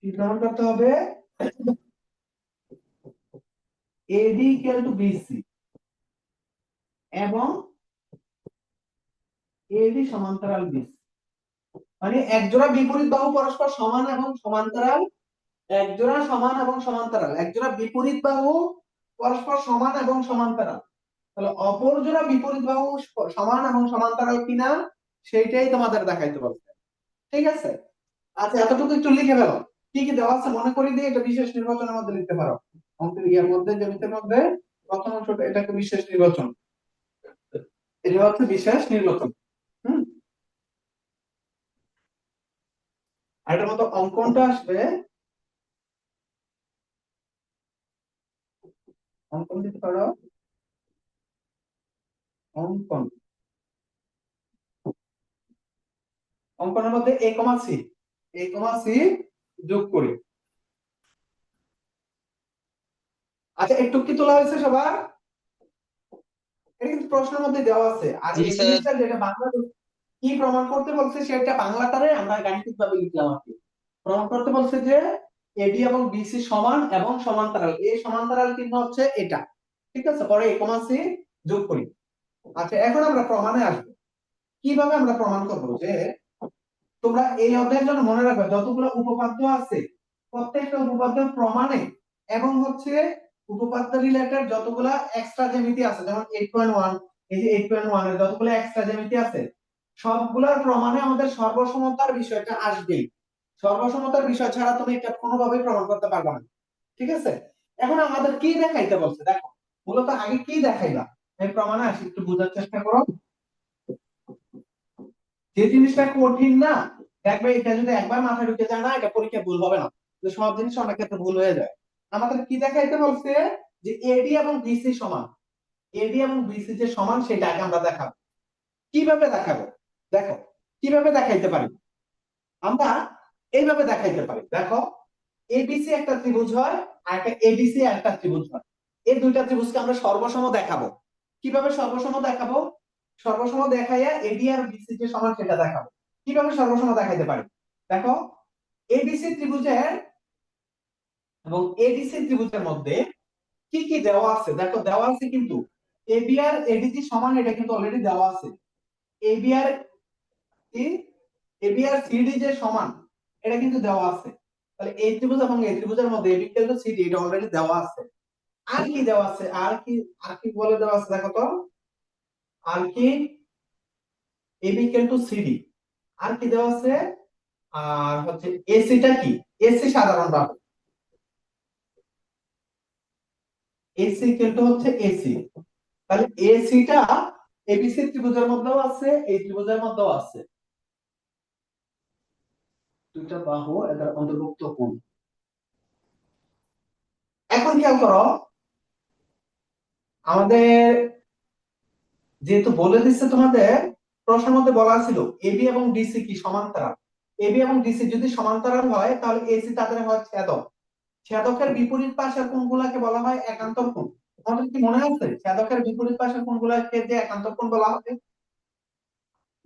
কি প্রমাণ করতে হবে, এবি ইকুয়াল টু বিসি এবং এবি সমান্তরাল বিসি। মানে একজোড়া বিপরীত বাহু পরস্পর সমান এবং সমান্তরাল, একজোড়া সমান এবং সমান্তরাল, একজোড়া বিপরীত বাহু পরস্পর সমান এবং সমান্তরাল। তাহলে অপর জোড়া বিপরীত বাহু সমান এবং সমান্তরাল কিনা সেইটাই তোমাদের দেখাইতে বলছে, ঠিক আছে? আচ্ছা এতটুকু একটু লিখে ফেলো। কি কি দেওয়া আছে মনে করি দিয়ে এটা বিশেষ নির্বাচনের মধ্যে লিখতে পারো। অঙ্কের ইয়ার মধ্যে জ্যামিতির মধ্যে প্রথম অংশটা এটাকে বিশেষ নির্বাচন, এটা হচ্ছে বিশেষ নির্বাচন। হুম, আর এটার মতো অঙ্কনটা আসবে, অঙ্কন দিতে পারো, অঙ্কন, অঙ্কনের মধ্যে এ কমা সি, এ কমা সি যোগ করি। আচ্ছা একটু কি তোলা হয়েছে সবার? এটা কিন্তু প্রশ্নের মধ্যে দেওয়া আছে। আর জি এই স্যার। জিনিসটা যেটা বাংলা কি প্রমাণ করতে বলছে সেটা বাংলাটারে আমরা গাণিতিক ভাবে লিখলাম আর কি। প্রমাণ করতে বলছে যে এবি এবং বিসি সমান এবং সমান্তরাল, এই সমান্তরাল চিহ্ন হচ্ছে এটা, ঠিক আছে? পরে এ কমা সি যোগ করি। আচ্ছা এখন আমরা প্রমাণে আসবো। কিভাবে আমরা প্রমাণ করবো? যে তোমরা এই অধ্যায়ের জন্য মনে রাখবে যতগুলো উপপাদ্য আছে প্রত্যেকটা উপপাদ্য প্রমাণে এবং হচ্ছে উপপাদ্য রিলেটেড যতগুলা এক্সট্রা জ্যামিতি আছে, যেমন 8.1, এই যে 8.1 এর যতগুলো এক্সট্রা জ্যামিতি আছে সবগুলোর প্রমাণে আমাদের সর্বসমতার বিষয়টা আসবেই। সর্বসমতার বিষয় ছাড়া তুমি এটা কোনোভাবেই প্রমাণ করতে পারবে না, ঠিক আছে? এখন আমাদের কি দেখাইতে বলছে দেখো, মূলত আগে কি দেখাইবা এই প্রমাণে আসি, একটু বোঝার চেষ্টা করো। যে জিনিসটা কঠিন না, দেখবে এটা যদি একবার মাথায় ঢুকে যায় না এটা পরীক্ষায় ভুল হবে না, তো সব জিনিস অনেক ক্ষেত্রে ভুল হয়ে যায়। আমাদের কি দেখাইতে বলছে যে এডি এবং বিসি সমান, এডি এবং বিসি যে সমান সেটা আগে আমরা দেখাবো। কিভাবে দেখাবো দেখো, কিভাবে দেখাইতে পারি আমরা, এইভাবে দেখাইতে পারি। দেখো এবিসি একটা ত্রিভুজ হয় আর একটা এডিসি একটা ত্রিভুজ হয়, এই দুইটা ত্রিভুজকে আমরা সর্বসম দেখাবো। কিভাবে সর্বসম দেখাবো? সর্বসম দেখাইয়া এডি আর বিসি যে সমান সেটা দেখাবো। কিভাবে সর্বসম দেখাইতে পারি দেখো, এবিসি ত্রিভুজের এবং এডিসি ত্রিভুজের মধ্যে কি কি দেওয়া আছে দেখো, দেওয়া আছে কিন্তু এবি আর এডিসি সমান, এটা কিন্তু অলরেডি দেওয়া আছে। এবি আর কি, এবি আর সিডি যে সমান, এটা কিন্তু দেওয়া আছে। তাহলে এই ত্রিভুজ এবং এই ত্রিভুজের মধ্যে এবি ইকুয়াল টু সিডি, এটা অলরেডি দেওয়া আছে। আর কি দেওয়া আছে, আর কি বলে দেওয়া আছে দেখো তো, আর কি এবি ইকুয়াল টু সিডি, আর কি দেওয়া আছে, আর হচ্ছে এসিটা কি, এসি সাধারণ ভাবে, এসি ইকুয়াল টু হচ্ছে এসি। তাহলে এসিটা এবিসি ত্রিভুজের মধ্যেও আছে, এই ত্রিভুজের মধ্যেও আছে। দুইটা বাহু এদের অন্তর্ভুক্ত কোণ। এখন খেয়াল করো, আমাদের যেহেতু বলে দিচ্ছে তোমাদের প্রশ্নের মধ্যে বলা ছিল এবি এবং ডিসি কি সমান্তরাল। এবি এবং ডিসি যদি সমান্তরাল হয় তাহলে এসি তাদের হয় ছেদক। ছেদকের বিপরীত পাশের কোণগুলোকে বলা হয় একান্তর কোণ। তোমাদের কি মনে আছে ছেদকের বিপরীত পাশের কোণগুলোকে যে একান্তর কোণ বলা হবে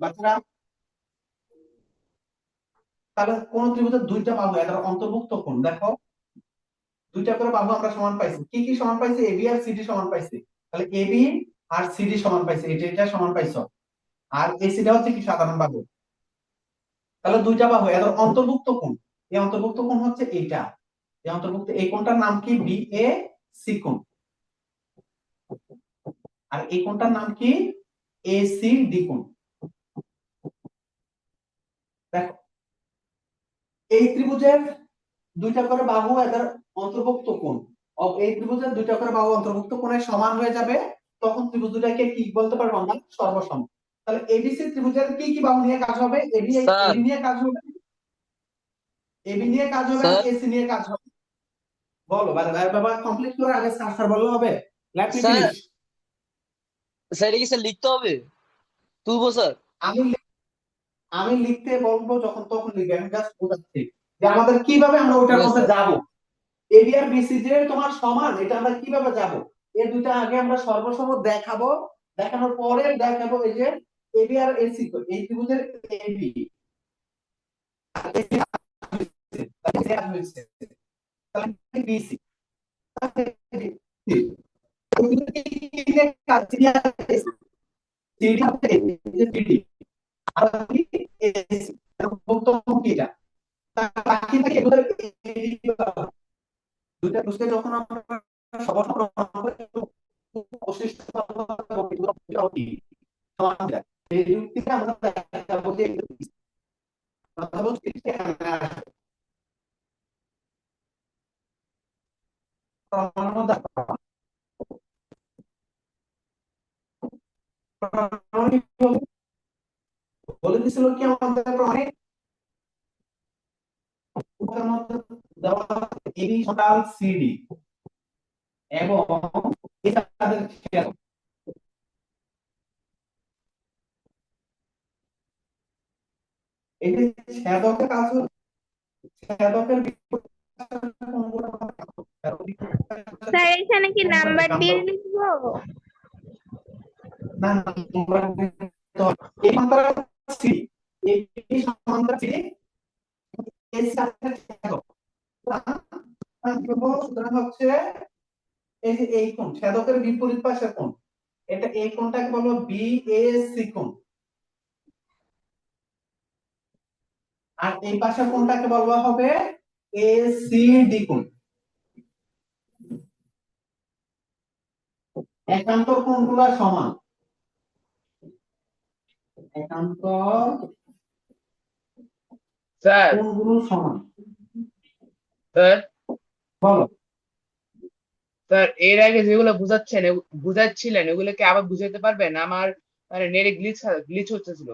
বাচ্চারা? তাহলে কোন ত্রিভুজের দুইটা বাহু এদের অন্তর্ভুক্ত কোণ দেখো, দুইটা করে বাহু আমরা সমান পাইছি। কি কি সমান পাইছি, এবি আর সিডি সমান পাইছি। তাহলে এবি আর সিডি সমান পাইছি, এটা সমান পাইছো। আর এসিটা হচ্ছে কি সাধারণ বাহু। তাহলে দুইটা বাহু এদের অন্তর্ভুক্ত কোণ, এই অন্তর্ভুক্ত কোণ হচ্ছে এইটা। এই অন্তর্ভুক্ত এই কোণটার নাম কি, বি এ সি কোণ। আর এই কোণটার নাম কি, এ সি ডি কোণ। দেখো এই ত্রিভুজের দুইটা করে বাহু এদের অন্তর্ভুক্ত কোণ, এই ত্রিভুজের দুইটা করে বাহু অন্তর্ভুক্ত কোণের সমান হয়ে যাবে, তখন ত্রিভুজ দুটাকে কি বলতে পারবো আমরা, সর্বসম। তাহলে এবিসি ত্রিভুজের কি কি বাহু নিয়ে কাজ হবে, এবি স্যার এবি নিয়ে কাজ হবে, এবি নিয়ে কাজ হবে আর স্যার এসি নিয়ে কাজ হবে। বলো বাবা, কমপ্লিট করে আগে স্যার স্যার বললে হবে, let me sir finish. Sir এটা কি স্যার লিখতে হবে, তুলবো স্যার? আমি আমি লিখতে বলবো যখন তখন লিখবে, আমি জাস্ট বোঝাচ্ছি যে আমাদের কিভাবে আমরা ঠিক ওটার আছে মধ্যে স্যার। যাব। এবি আর বিসি যে তোমার সমান, এটা আমরা কিভাবে যাব, এই দুইটা আগে আমরা সর্বসম দেখাবো, দেখানোর পরে দেখাবো এই যে এবি আর এসি, এই ত্রিভুজের এবি বিসি দুইটা বুঝতে যখন আমরা সবার অবশিষ্ট সমান যায়, এই যুক্তিতে আমরা দেখাবো যে কথা বলছি বলে দিছিল কি আমাদের প্রমাণে মধ্যে দেওয়া এবি সমান সিডি এবং এটা তাদের ছেদ। এই যে ছেদকের কাজ হচ্ছে ছেদকের স্যার এখানে কি নাম্বার দিয়ে লিখবো? না না তোমরা এই সমান্তরাল সি, এই সমান্তরাল সি এর সাথে ছেদক, সুতরাং হচ্ছে এই যে এই কোণ ছেদকের বিপরীত পাশের কোণ, এটা এই কোণটাকে বলবো বি এ সি কোণ, আর এই পাশের কোণটাকে বলবো হবে এ সি ডি কোণ। একান্তর কোণগুলো সমান, একান্তর স্যার কোণগুলো সমান। স্যার বলো স্যার এর আগে যেগুলো বুঝাচ্ছিলেন ওগুলোকে আবার বুঝাতে পারবেন? আমার মানে নেটে গ্লিচ হচ্ছিল।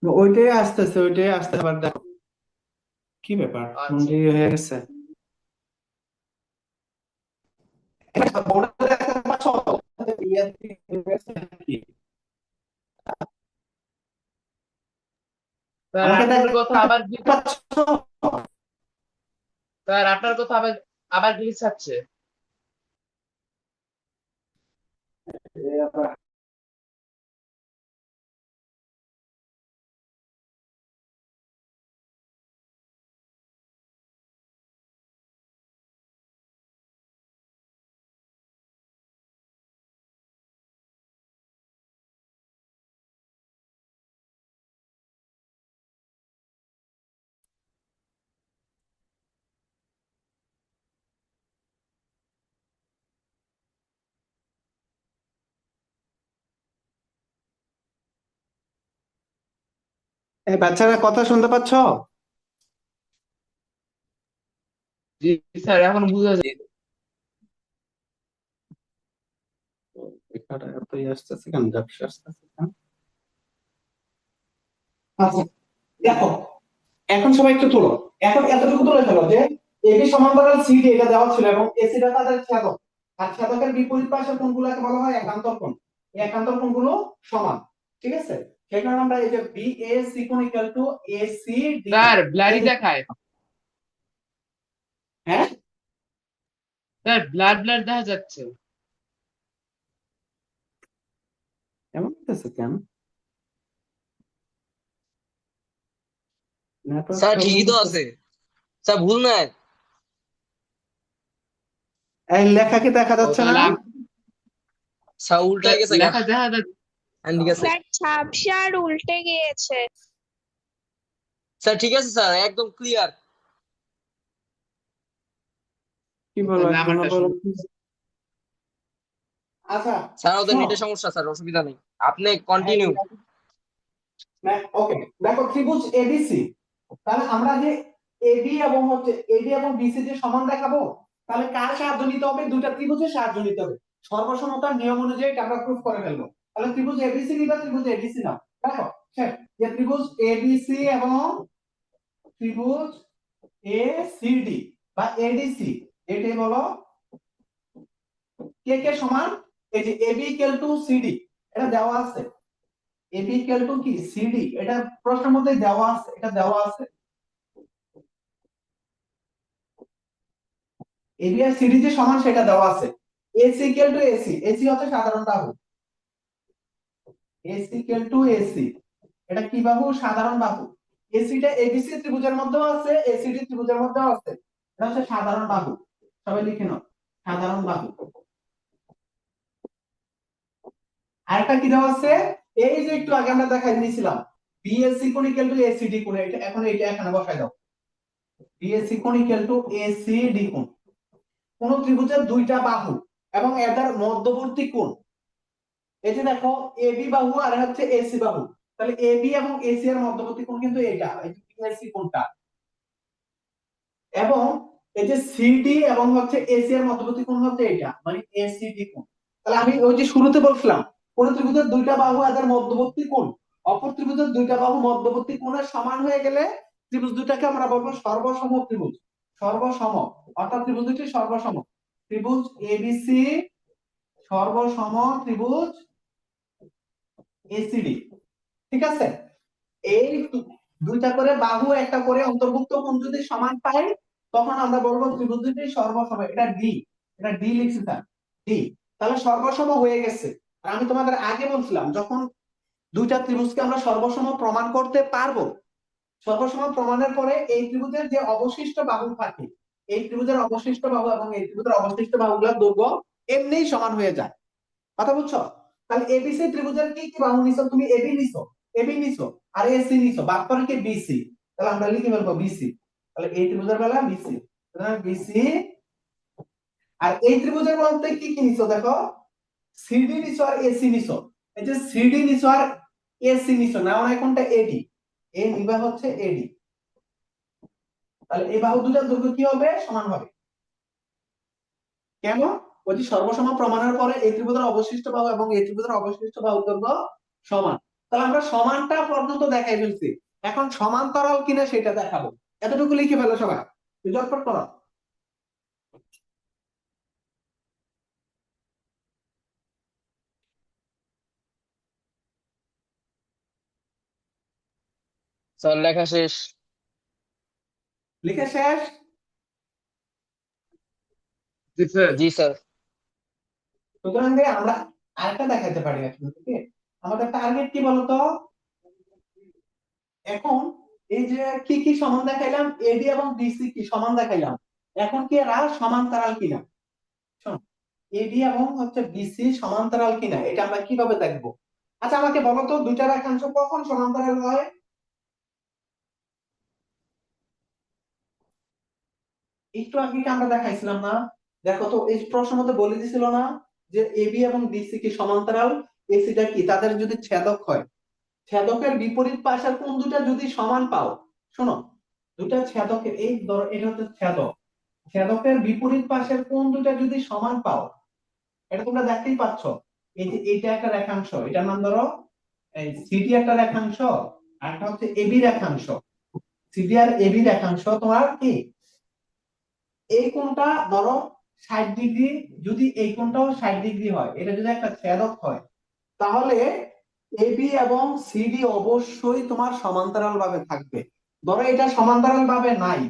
ওইটাই আসতেছে, ওইটাই আসতে আবার দেখো কি ব্যাপার আচ্ছা। মন্দি হয়ে গেছে। বোর্ডে দেখতে পাচ্ছ? স্যার আমাকে আপনার কথা দেখতে আবার পাচ্ছ? স্যার আপনার কথা আবার আবার গ্লিচ হচ্ছে। এই বাচ্চারা কথা শুনতে পাচ্ছ? জি স্যার, এখন বুঝা যায়। এখানে এতই আসতেছে কেন, ঝাপসা আসতেছে কেন? আচ্ছা, দেখো এখন সবাই একটু তোলো। এখন এতটুকু তুলে ফেলো যে এবি সমান্তরাল সিডি এটা দেওয়া ছিল এবং এসিটা তাদের ছেদক, আর ছেদকের বিপরীত পাশে কোণগুলোকে বলা হয় একান্তর কোণ। এই একান্তর কোণগুলো সমান, ঠিক আছে? সেই কারণে আমরা এই যে বি এ সি কোণ equal to A C D কোণ, স্যার এই ব্লাডি যে, দেখায়। হ্যাঁ স্যার ব্লাড ব্লাড দেখা যাচ্ছে। এমন হতেছে কেন? নেটওয়ার্ক স্যার প্রবলেম ঠিকই তো হচ্ছে। আছে, স্যার ভুল নাই। এই লেখা কি দেখা ও যাচ্ছে না? তাহলে স্যার উল্টে স্যার গেছে গা, লেখা দেখা যাচ্ছে। ঠিক আছে স্যার ঝাপসা আর উল্টে গিয়েছে। স্যার, ঠিক আছে স্যার, একদম ক্লিয়ার। কি বলো তাহলে একজন আমারটা বলো। শুনুন। আচ্ছা স্যার ওদের শোনো, নেটের সমস্যা, স্যার অসুবিধা নেই, আপনি কন্টিনিউ। ওকে দেখো ত্রিভুজ এবিসি, তাহলে আমরা যে এবি এবং হচ্ছে এডি এবং বিসি যে সমান দেখাবো, তাহলে কার সাহায্য নিতে হবে? দুইটা ত্রিভুজের সাহায্য নিতে হবে। সর্বসমতার নিয়ম অনুযায়ী এটা আমরা প্রুফ করে ফেলবো। তাহলে ত্রিভুজ এবিসি নিবা, ত্রিভুজ এডিসি নাও। দেখো শেষ, যে ত্রিভুজ এবিসি এবং ত্রিভুজ এসিডি বা এডিসি, এটাই বলো কে কে সমান। এই যে এবি ইকুয়াল টু সিডি, এটা দেওয়া আছে। এবি ইকুয়াল টু কি সিডি, এটা প্রশ্নের মধ্যে দেওয়া আছে, এটা দেওয়া আছে। এবি আর সিডি যে সমান সেটা দেওয়া আছে। AC equal to AC, AC হচ্ছে সাধারণ বাহু। এসি ইকুয়াল টু এসি, এটা কি বাহু? সাধারণ বাহু। এসিটা এবিসি ত্রিভুজের মধ্যেও আছে, এসিডি ত্রিভুজের মধ্যেও আছে। এটা হচ্ছে সাধারণ বাহু, সবাই লিখে নাও, সাধারণ বাহু। আরেকটা কি দেওয়া আছে? এই যে একটু আগে আমরা দেখাই দিয়েছিলাম, বিএসসি কোণ ইকুয়াল টু এসিডি কোণ, এটা এখন এইটা এখানে বসাই দাও। বিএসসি কোণ ইকুয়াল টু এসিডি কোণ। কোন ত্রিভুজের দুইটা বাহু এবং এদের মধ্যবর্তী কোণ, এই যে দেখো এবি বাহু আর হচ্ছে এসি বাহু, তাহলে এবি এবং এসি এর মধ্যবর্তী কোণ কিন্তু এইটা, এই যে বিএসসি কোণটা। এবং এই যে সিডি এবং হচ্ছে এসি এর মধ্যবর্তী কোণ হচ্ছে এইটা, মানে এসিডি কোণ। তাহলে আমি ওই যে শুরুতে বলছিলাম, কোন ত্রিভুজের দুইটা বাহু এদের মধ্যবর্তী কোণ অপর ত্রিভুজের দুইটা বাহু মধ্যবর্তী কোণের সমান হয়ে গেলে ত্রিভুজ দুটাকে আমরা বলবো সর্বসম ত্রিভুজ। সর্বসম, অর্থাৎ ত্রিভুজ দুটি সর্বসম। ত্রিভুজ এবিসি সর্বসম ত্রিভুজ এসিডি, ঠিক আছে? এই দুইটা করে বাহু একটা করে অন্তর্ভুক্ত কোণ যদি সমান পাই, তখন আমরা বলবো ত্রিভুজ দুটি সর্বসম। এটা ডি, এটা ডি লিখছি স্যার, ডি। তাহলে সর্বসম হয়ে গেছে। আর আমি তোমাদের আগে বলছিলাম, যখন দুইটা ত্রিভুজকে আমরা সর্বসম প্রমাণ করতে পারবো, সর্বসম প্রমাণের পরে এই ত্রিভুজের যে অবশিষ্ট বাহু থাকে, এই ত্রিভুজের অবশিষ্ট বাহু এবং এই ত্রিভুজের অবশিষ্ট বাহুগুলোর দৈর্ঘ্য এমনিই সমান হয়ে যায়। কথা বুঝছো? তাহলে এবিসি ত্রিভুজের কি কি বাহু নিছো? তুমি এবি নিছো, এবি নিছো আর এসি নিছো, বাদ পরে কি বিসি। তাহলে আমরা লিখে ফেলবো বিসি। তাহলে এই ত্রিভুজের বেলা বিসি, সুতরাং বিসি। আর এই ত্রিভুজের মধ্যে কি কি নিছো দেখো, সিডি নিছো আর এসি নিছো। এই যে সিডি নিছো আর এসি নিছো, না মানে কোনটা? এডি, এই নিবা হচ্ছে এডি। তাহলে এই বাহু দুটার দৈর্ঘ্য কি হবে? সমান হবে। কেন? ওই যে সর্বসম প্রমাণের পরে এই ত্রিভুজের অবশিষ্ট বাহু এবং এই ত্রিভুজের অবশিষ্ট বাহুর দৈর্ঘ্য সমান। তাহলে আমরা সমানটা পর্যন্ত দেখাই ফেলছি, এখন সমান্তরাল কিনা সেটা দেখাবো। এতটুকু লিখে ফেলো সবাই, ঝটপট করো। স্যার লেখা শেষ। লিখে শেষ? জি স্যার। জি স্যার। সুতরাং আমরা আরেকটা দেখাতে পারি এখন থেকে। আমাদের টার্গেট কি বলতো? এখন এই যে কি কি সমান দেখাইলাম, এডি এবং বিসি কি সমান দেখাইলাম, এখন কি এরা সমান্তরাল কিনা। শোনো, এডি এবং হচ্ছে বিসি সমান্তরাল কিনা এটা আমরা কিভাবে দেখবো? আচ্ছা আমাকে বলো তো, দুইটা রেখাংশ কখন সমান্তরাল হয়? একটু আগে কি আমরা দেখাইছিলাম না? দেখো তো এই প্রশ্নের মধ্যে বলে দিছিল না যে এবি এবং বিসি কি সমান্তরাল, এসিটা কি তাদের যদি ছেদক হয়, ছেদকের বিপরীত পাশের কোণ দুটা যদি সমান পাও, শোনো, দুটা ছেদকের, এই ধরো এটা হচ্ছে ছেদক, ছেদকের বিপরীত পাশের কোণ দুটা যদি সমান পাও, এটা তোমরা দেখতেই পাচ্ছ, এই যে এইটা একটা রেখাংশ, এটার নাম ধরো এই সিডি একটা রেখাংশ, আর একটা হচ্ছে এবি রেখাংশ। সিডি আর এবি রেখাংশ তোমার কি, এই কোণটা ধরো 60 ডিগ্রি, যদি এই কোণটাও 60 ডিগ্রি হয়, এটা যদি একটা ছেদক হয়, তাহলে এবি এবং সিডি অবশ্যই তোমার সমান্তরাল ভাবে থাকবে। ধরো এটা সমান্তরাল ভাবে নাই,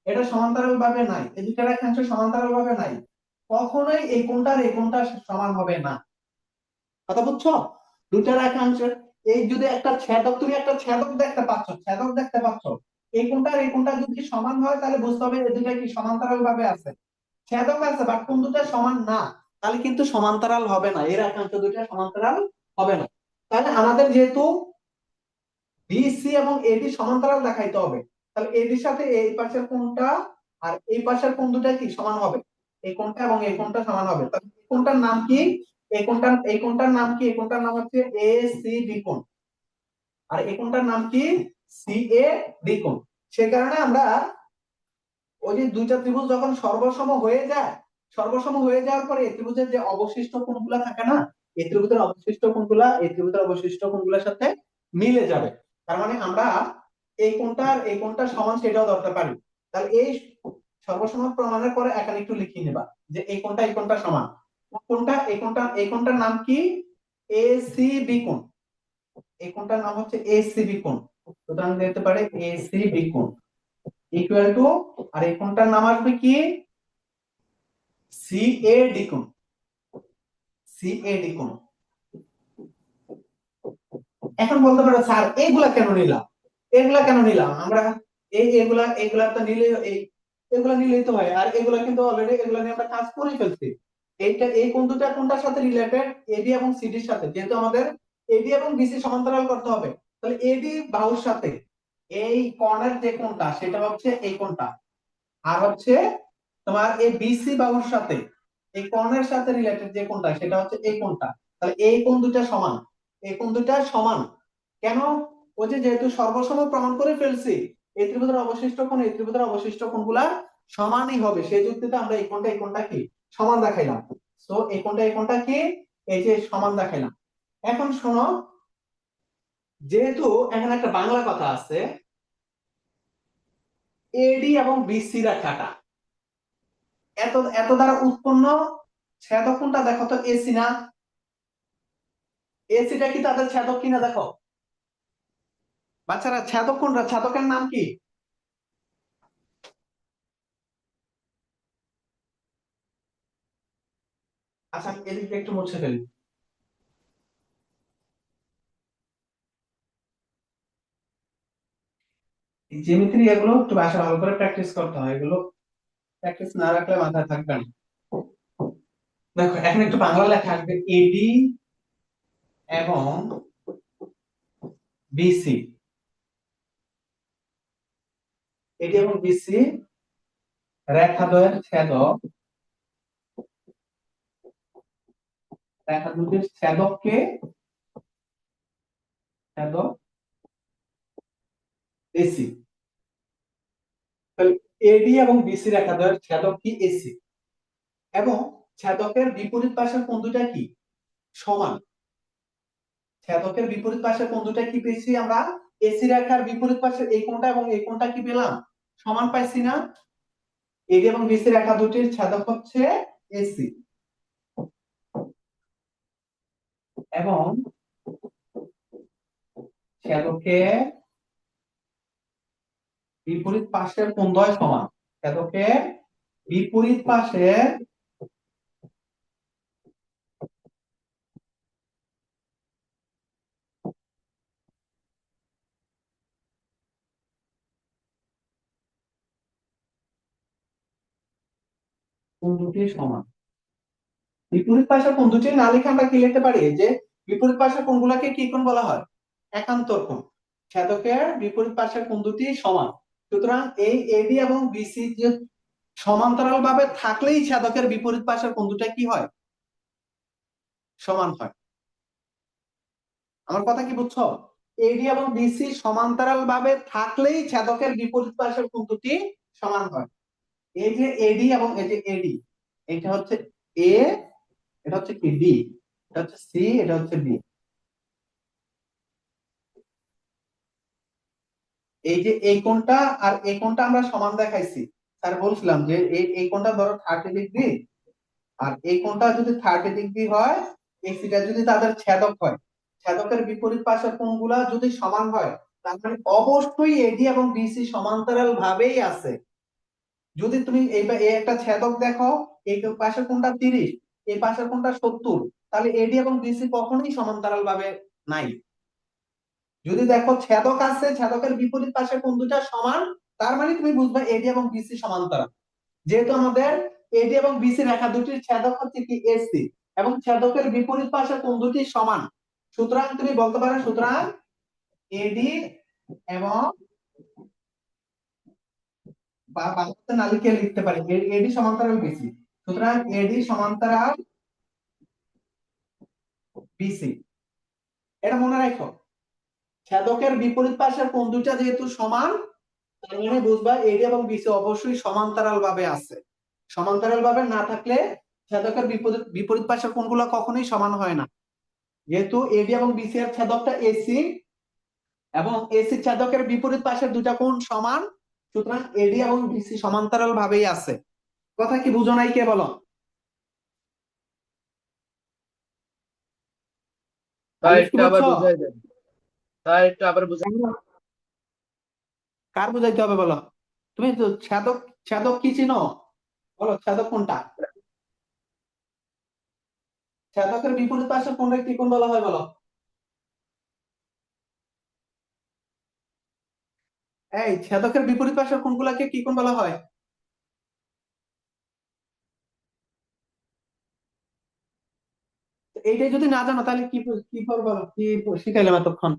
এটা সমান্তরাল ভাবে নাই, এই দুটা রেখাংশ সমান্তরাল ভাবে নাই, কখনোই এই কোণটা আর এই কোণটা সমান হবে না। কথা বুঝছো? দুটা রেখাংশ, এই যদি একটা ছেদক, তুমি একটা ছেদক দেখতে পাচ্ছ, ছেদক দেখতে পাচ্ছ, এই কোণটা আর এই কোণটা যদি সমান হয়, তাহলে বুঝতে হবে এই দুটা কি সমান্তরাল ভাবে আছে। ছেদক আছে বাট কোণ দুটা সমান না, তাহলে কিন্তু সমান্তরাল হবে না, এই রেখাংশ দুটা সমান্তরাল হবে না। তাহলে আমাদের যেহেতু বিসি এবং এডি সমান্তরাল দেখাইতে হবে, তাহলে এডির সাথে এই পাশের কোণটা আর এই পাশের কোণ দুটা কি সমান হবে, এই কোণটা এবং এই কোণটা সমান হবে। তাহলে এই কোণটার নাম কি, এই কোণটার নাম কি, এই কোণটার নাম হচ্ছে এসিডি কোণ, আর এই কোণটার নাম কি, সিএডি কোণ। সে কারণে আমরা ওই যে দুইটা ত্রিভুজ যখন সর্বসম হয়ে যায়, সর্বসম হয়ে যাওয়ার পরে এই ত্রিভুজের যে অবশিষ্ট কোণগুলা থাকে না, এই ত্রিভুজের অবশিষ্ট কোণগুলা এই ত্রিভুজের অবশিষ্ট কোণগুলোর সাথে মিলে যাবে। তার মানে আমরা এই কোণটা আর এই কোণটা সমান সেটাও ধরতে পারি। তাহলে এই সর্বসম প্রমাণের পরে এখানে একটু লিখে নিবা যে এই কোণটা এই কোণটা সমান, কোণটা এই কোণটা, এই কোণটার নাম কি, এসিবি কোণ, এই কোণটার নাম হচ্ছে এসিবি কোণ। সুতরাং দিতে পারে এসিবি কোণ ইকুয়াল টু, আর এই কোণটার নাম আসবে কি, সিএডি কোণ, সিএডি কোণ। এখন বলতে পারো স্যার এইগুলা কেন নিলাম, এগুলা কেন নিলাম আমরা, এগুলা তো নিলে এগুলা নিলেই তো হয়, আর এগুলা কিন্তু অলরেডি এগুলা নিয়ে আমরা কাজ করে ফেলছি। এইটা এই কোণ দুটা কোনটার সাথে রিলেটেড, এবি এবং সিডির সাথে, যেহেতু আমাদের এবি এবং বিসি সমান্তরাল করতে হবে, তাহলে এবি বাহুর সাথে এই কর্ণের যে কোণটা সেটা হচ্ছে এই কোণটা, আর হচ্ছে তোমার এই বিসি বাহুর সাথে এই কর্ণের সাথে রিলেটেড যে কোণটা সেটা হচ্ছে এই কোণটা। তাহলে এই কোণ দুটা সমান, এই কোণ দুটা সমান কেন, ওই যে যেহেতু সর্বসম প্রমাণ করে ফেলছি, এই ত্রিভুজের অবশিষ্ট কোণ এই ত্রিভুজের অবশিষ্ট কোণগুলা সমানই হবে, সেই যুক্তিতে আমরা এই কোণটা কি সমান দেখাইলাম। তো এই কোণটা কি, এই যে সমান দেখাইলাম। এখন শোনো, যেহেতু এখানে একটা বাংলা কথা আছে, এডি এবং বিসি রেখাটা এত এত দ্বারা উৎপন্ন ছেদক কোণটা দেখো তো, এসি না, এসিটা কি তাদের ছেদক কিনা দেখো বাচ্চারা, ছেদক কোণটা, ছেদকের নাম কি, আচ্ছা এদিকে একটু মুছে ফেলি। জ্যামিতি এগুলো একটু বাসা ভালো করে প্র্যাকটিস করতে হয়, এগুলো প্র্যাকটিস না রাখলে মাথায় থাকবে না। দেখো এখন একটু বাংলা লেখা আসবে, এডি এবং বিসি, এডি এবং বিসি রেখাদ্বয়ের ছেদক, রেখা দুটির ছেদককে ছেদক এসি। তাহলে এডি এবং বিসি রেখাদ্বয়ের ছেদক কি, এসি, এবং ছেদকের বিপরীত পাশের কোণ দুটা কি সমান, ছেদকের বিপরীত পাশের কোণ দুটা কি পেয়েছি আমরা, এসি রেখার বিপরীত পাশের এই কোণটা এবং এই কোণটা কি পেলাম, সমান পাইছি না। এডি এবং বিসি রেখা দুটির ছেদক হচ্ছে এসি, এবং ছেদকের বিপরীত পাশের কোণদ্বয় সমান, ছেদকের বিপরীত পাশের কোণ দুটি সমান। বিপরীত পাশের কোণ দুটি না লিখে আমরা কি লিখতে পারি, যে বিপরীত পাশের কোণগুলোকে কি কোণ বলা হয়, একান্তর কোণ। ছেদকের বিপরীত পাশের কোণ দুটি সমান, সুতরাং এই এবি এবং বিসি যে সমান্তরাল ভাবে থাকলেই ছেদকের বিপরীত পাশের কোণ দুটা কি হয়, সমান হয়। আমার কথা কি বুঝছো? এডি এবং বিসি সমান্তরাল ভাবে থাকলেই ছেদকের বিপরীত পাশের কোণ দুটি সমান হয়। এই যে এডি এবং এই যে এডি, এটা হচ্ছে এ, এটা হচ্ছে কি বি, এটা হচ্ছে সি, এটা হচ্ছে বি। এই যে এই কোণটা আর এই কোণটা আমরা সমান দেখাইছি। স্যার বলছিলাম যে এই কোণটা ধরো 30 ডিগ্রি, আর এই কোণটা যদি 30 ডিগ্রি হয়, এই সিটা যদি তাদের ছেদক হয়, ছেদকের বিপরীত পাশের কোণগুলা যদি সমান হয়, তার মানে অবশ্যই এডি এবং বিসি সমান্তরাল ভাবেই আছে। যদি তুমি এই একটা ছেদক দেখো, এই পাশের কোণটা 30, এই পাশের কোণটা 70, তাহলে এডি এবং বিসি কখনোই সমান্তরাল ভাবে নাই। যদি দেখো ছেদক আছে, ছেদকের বিপরীত পাশের কোণ দুটো সমান, তার মানে তুমি বুঝবা এডি এবং বিসি সমান্তরাল। যেহেতু আমাদের এডি এবং বিসি রেখা দুটির ছেদক হচ্ছে কি এসি, এবং ছেদকের বিপরীত পাশের কোণ দুটি সমান, সুতরাং তুমি বলতে পারো সুতরাং এডি এবং বাংলাতে না লিখে লিখতে পারি এডি সমান্তরাল বিসি, সুতরাং এডি সমান্তরাল বিসি। এটা মনে রাখো, ছেদকের বিপরীত পাশের কোণ দুটা যেহেতু সমান, তার মানে বুঝবা এডি এবং বিসি অবশ্যই সমান্তরাল ভাবে আছে। সমান্তরাল ভাবে না থাকলে ছেদকের বিপরীত পাশের কোণগুলো কখনোই সমান হয় না। যেহেতু এডি এবং বিসি এর ছেদকটা এসি এবং এসি ছেদকের বিপরীত পাশের দুটা কোণ সমান, সুতরাং এডি এবং বিসি সমান্তরাল ভাবেই আছে। কথা কি বুঝো নাই, কে বলো? স্যার আলিফ কি একটু আবার বুঝছো? বুঝাই দেন, স্যার একটু আবার বুঝাই। কার বুঝাইতে হবে বলো? তুমি তো ছেদক, ছেদক কি চিনো বলো, ছেদক কোনটা? ছেদকের বিপরীত পাশের কোণকে কি কোণ বলা হয় বলো? এই ছেদকের বিপরীত পাশের কোণগুলোকে কি কোণ বলা হয়? এইটাই যদি না জানো তাহলে কি কি করবো, কি শিখাইলাম এতক্ষণ?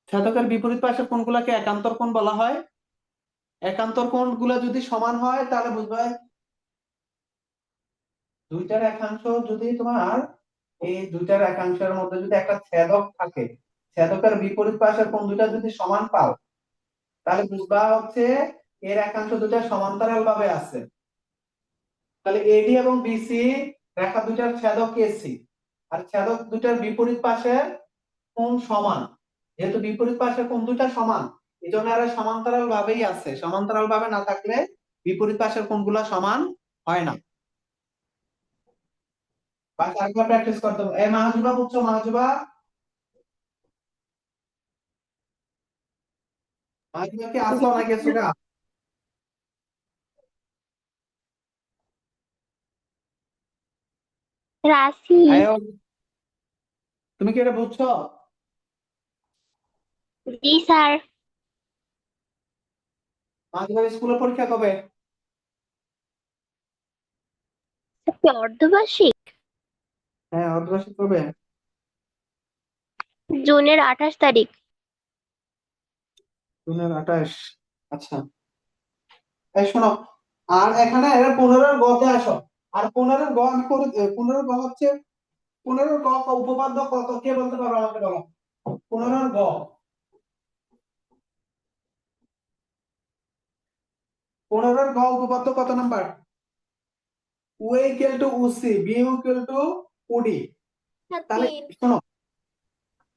ছেদকের বিপরীত পাশের কোণগুলোকে একান্তর কোণ বলা হয়। একান্তর কোণ গুলা যদি সমান হয় তাহলে বুঝবা দুইটার একাংশ যদি তোমার, এই দুইটার একাংশের মধ্যে যদি একটা ছেদক থাকে, ছেদকের বিপরীত পাশের কোণ দুটা যদি সমান পাও, তাহলে বুঝবা হচ্ছে এর একাংশ দুটা সমান্তরাল ভাবে আছে। তাহলে এডি এবং বিসি রেখা দুটার ছেদক এসি, আর ছেদক দুটার বিপরীত পাশের কোণ সমান। যেহেতু বিপরীত পাশের কোণ দুটা সমান, এই জন্য এরা সমান্তরাল ভাবেই আছে। সমান্তরাল ভাবে না থাকলে বিপরীত পাশের কোণগুলা সমান হয় না। বাস আরেকবার প্র্যাকটিস করতে হবে। এই মাহজুবা বুঝছো? মাহজুবা, মাহজুবা কি আসলো না গেছো গা? রাশি। আয়ো, তুমি কি এটা বুঝছো? জি স্যার। মাহজুবার স্কুলের পরীক্ষা কবে? অর্ধবার্ষিক হ্যাঁ, অর্ধবার্ষিক কবে? জুনের 28 তারিখ। জুনের 28। আচ্ছা, এই শোনো, আর এখানে 15-এর গতে আসো। আর 15-এর গ আমি করে 15-এর গ হচ্ছে, 15-এর গ উপপাদ্য কত, কে বলতে পারো আমাকে বলো? 15-এর গ, 15-এর গ উপপাদ্য কত number? O equal to OC, B equal to OD. তাহলে তিন। শোনো,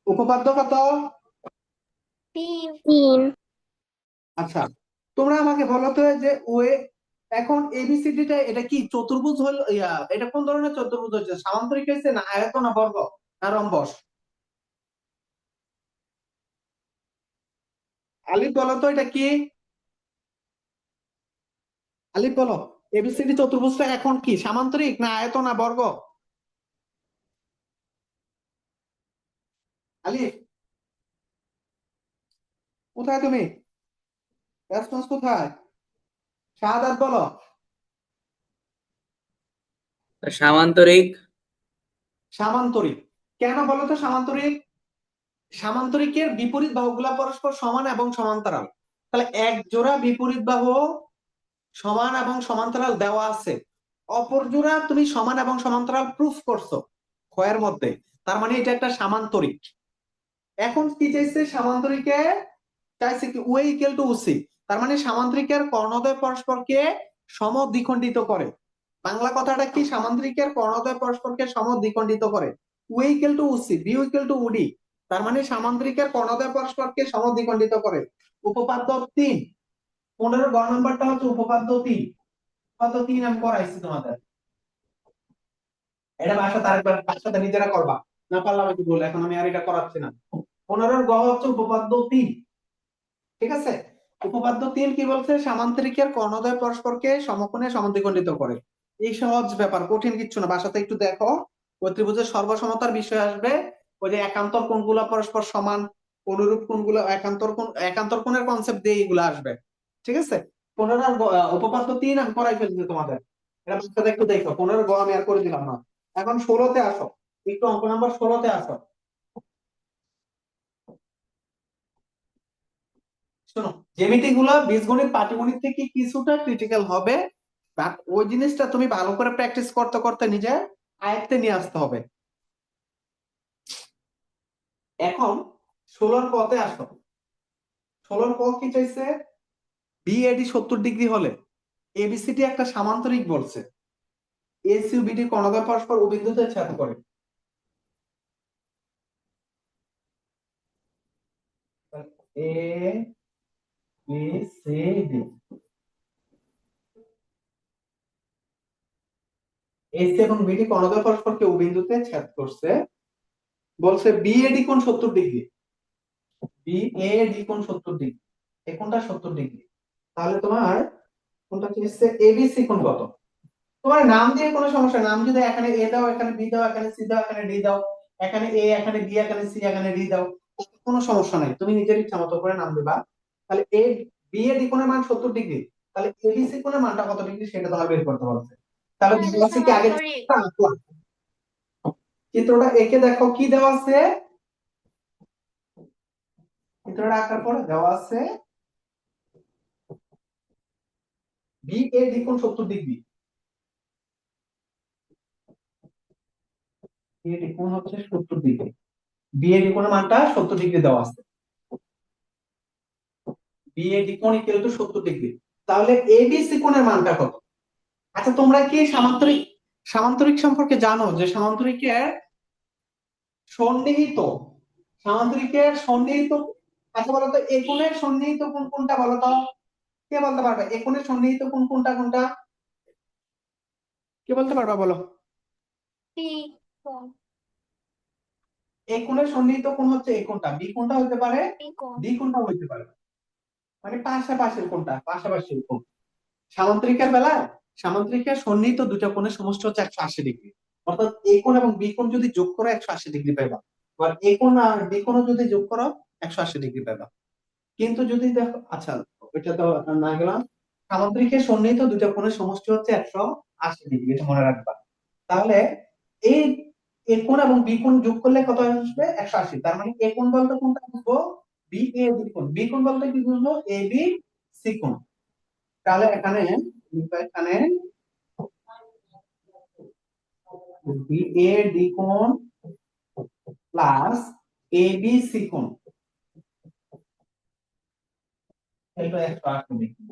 উপপাদ্য কত? তিন। 3। আচ্ছা, তোমরা আমাকে বলো তো যে ওয়ে, এখন এবিসিডি টা এটা কি চতুর্ভুজ হলো, এটা কোন ধরনের চতুর্ভুজ হচ্ছে? সামান্তরিক হয়েছে না আয়ত না বর্গ না রম্বস? আলিফ বলো তো এটা কি? আলিফ বলো, এবিসিডি চতুর্ভুজটা এখন কি সামান্তরিক না আয়ত না বর্গ? আলিফ, কোথায় তুমি? রেসপন্স কোথায়? শাহাদাত বলো। সামান্তরিক। সামান্তরিক। কেন বলো তো সামান্তরিক? সামান্তরিকের বিপরীত বাহুগুলা পরস্পর সমান এবং সমান্তরাল। তাহলে এক জোড়া বিপরীত বাহু সমান এবং সমান্তরাল দেওয়া আছে, অপর জোড়া তুমি সমান এবং সমান্তরাল প্রুফ করছো ক্ষয়ের মধ্যে, তার মানে এটা একটা সামান্তরিক। এখন কি চাইছে সামান্তরিকে, চাইছে কি ওয়ে ইকুয়াল টু ওসি, তার মানে সামান্তরিকের কর্ণদ্বয় পরস্পরকে সমদ্বিখণ্ডিত করে। বাংলা কথাটা কি, সামান্তরিকের কর্ণদ্বয় পরস্পরকে সমদ্বিখণ্ডিত করে। OA equal to OC, B equal to OD, তার মানে সামান্তরিকের কর্ণদ্বয় পরস্পরকে সমদ্বিখণ্ডিত করে। উপপাদ্য 3, 15 গ নাম্বারটা হচ্ছে উপপাদ্য 3। উপপাদ্য 3 আমি করাইছি তোমাদের, এটা বাসাতে আরেকবার বাসাতে নিজেরা করবা, না পারলে আমাকে বলে, এখন আমি আর এটা করাচ্ছি না। 15 গ হচ্ছে উপপাদ্য 3, ঠিক আছে। উপপাদ্য 3 কি বলছে, সামান্তরিকের কর্ণদ্বয় পরস্পরকে সমকোণে সমদ্বিখণ্ডিত করে। এই সহজ ব্যাপার, কঠিন কিচ্ছু না, বাসাতে একটু দেখো। ওই ত্রিভুজের সর্বসমতার বিষয় আসবে, ওই যে একান্তর কোণগুলো পরস্পর সমান, অনুরূপ কোণগুলো একান্তর কোণের কনসেপ্ট দিয়ে এগুলো আসবে, ঠিক আছে। 15 উপপাদ্য 3 আমি করাই ফেলছি তোমাদের, এটা বাসাতে একটু দেখো। 15 গ আমি আর করে দিলাম না। এখন 16তে আসো, একটু অঙ্ক নাম্বার 16তে আসো। শোনো, জ্যামিতি গুলো বীজগণিত পাটিগণিত থেকে কিছুটা ক্রিটিক্যাল হবে, বাট ওই জিনিসটা তুমি ভালো করে প্র্যাকটিস করতে করতে নিজে আয়ত্তে নিয়ে আসতে হবে। এখন 16 কতে আসো। 16 ক কি চাইছে, বিএডি 70 ডিগ্রি হলে এবিসিডি একটা সামান্তরিক বলছে, এসি ও বিডি কর্ণদ্বয় পরস্পর ও বিন্দুতে ছেদ করে। A B C D, AC এবং বিডি কর্ণদ্বয় পরস্পরকে ও বিন্দুতে ছেদ করছে, বলছে বিএডি কোণ 70 ডিগ্রি, বিএডি কোণ 70 ডিগ্রি, এই কোণটা 70 ডিগ্রি। তাহলে তোমার কোনটা কি হচ্ছে, এবিসি কোণ কত। তোমার নাম দিয়ে কোনো সমস্যা, নাম যদি এখানে এ দাও, এখানে বি দাও, এখানে সি দাও, এখানে ডি দাও, এখানে এ, এখানে বি, এখানে সি, এখানে ডি দাও, কোনো সমস্যা নাই, তুমি নিজের ইচ্ছা মতো করে নাম দিবা। তাহলে এ বি এ ডি কোণের মান 70 ডিগ্রি, তাহলে এবিসি কোণের মানটা কত ডিগ্রি সেটা তোমার বের করতে বলছে। তাহলে স্যার দেওয়া আছে কি আগে, সমান্তরিক। চিত্রটা এঁকে দেখো কি দেওয়া আছে, চিত্রটা আঁকার পরে দেওয়া আছে বি এ ডি কোণ 70 ডিগ্রি, বি এ ডি কোণ হচ্ছে 70 ডিগ্রি, বি এ ডি কোণের মানটা 70 ডিগ্রি দেওয়া আছে, বিএডি কোণ ইকুয়াল টু 70 ডিগ্রি। তাহলে এবিসি কোণের মানটা কত। আচ্ছা তোমরা কি সামান্তরিক, সামান্তরিক সম্পর্কে জানো যে সামান্তরিকের সন্নিহিত, সামান্তরিকের সন্নিহিত, আচ্ছা বলো তো এ কোণের সন্নিহিত কোণ কোনটা বলো তো, কে বলতে পারবে এ কোণের সন্নিহিত কোণ কোনটা কোনটা, কে বলতে পারবা বলো। পি কোণ। এ কোণের সন্নিহিত কোণ হচ্ছে এই কোণটা, বি কোণটা হতে পারে, পি কোণ। ডি কোণটা হতে পারে, মানে পাশাপাশির কোণটা, পাশাপাশির কোণ। সামান্তরিকের বেলায় সামান্তরিকের সন্নিহিত দুইটা কোণের সমষ্টি হচ্ছে 180 ডিগ্রি, অর্থাৎ এ কোণ এবং বি কোণ যদি যোগ করো 180 ডিগ্রি পাইবা, আর এ কোণ আর বি কোণ যদি যোগ করো 180 ডিগ্রি পাইবা। কিন্তু যদি দেখো, আচ্ছা এটা তো না গেলাম, সামান্তরিকের সন্নিহিত দুইটা কোণের সমষ্টি হচ্ছে 180 ডিগ্রি, এটা মনে রাখবা। তাহলে এই এ কোণ এবং বি কোণ যোগ করলে কত আসবে, 180। তার মানে এ কোণ বলতে কোনটা বুঝবো, বি এ বি কোণ, বি কোণ বলতে কি বুঝবো, এ বি সি কোণ। তাহলে এখানে এখানে বি এ ডি কোণ প্লাস এ বি সি কোণ, এটা 180 ডিগ্রি।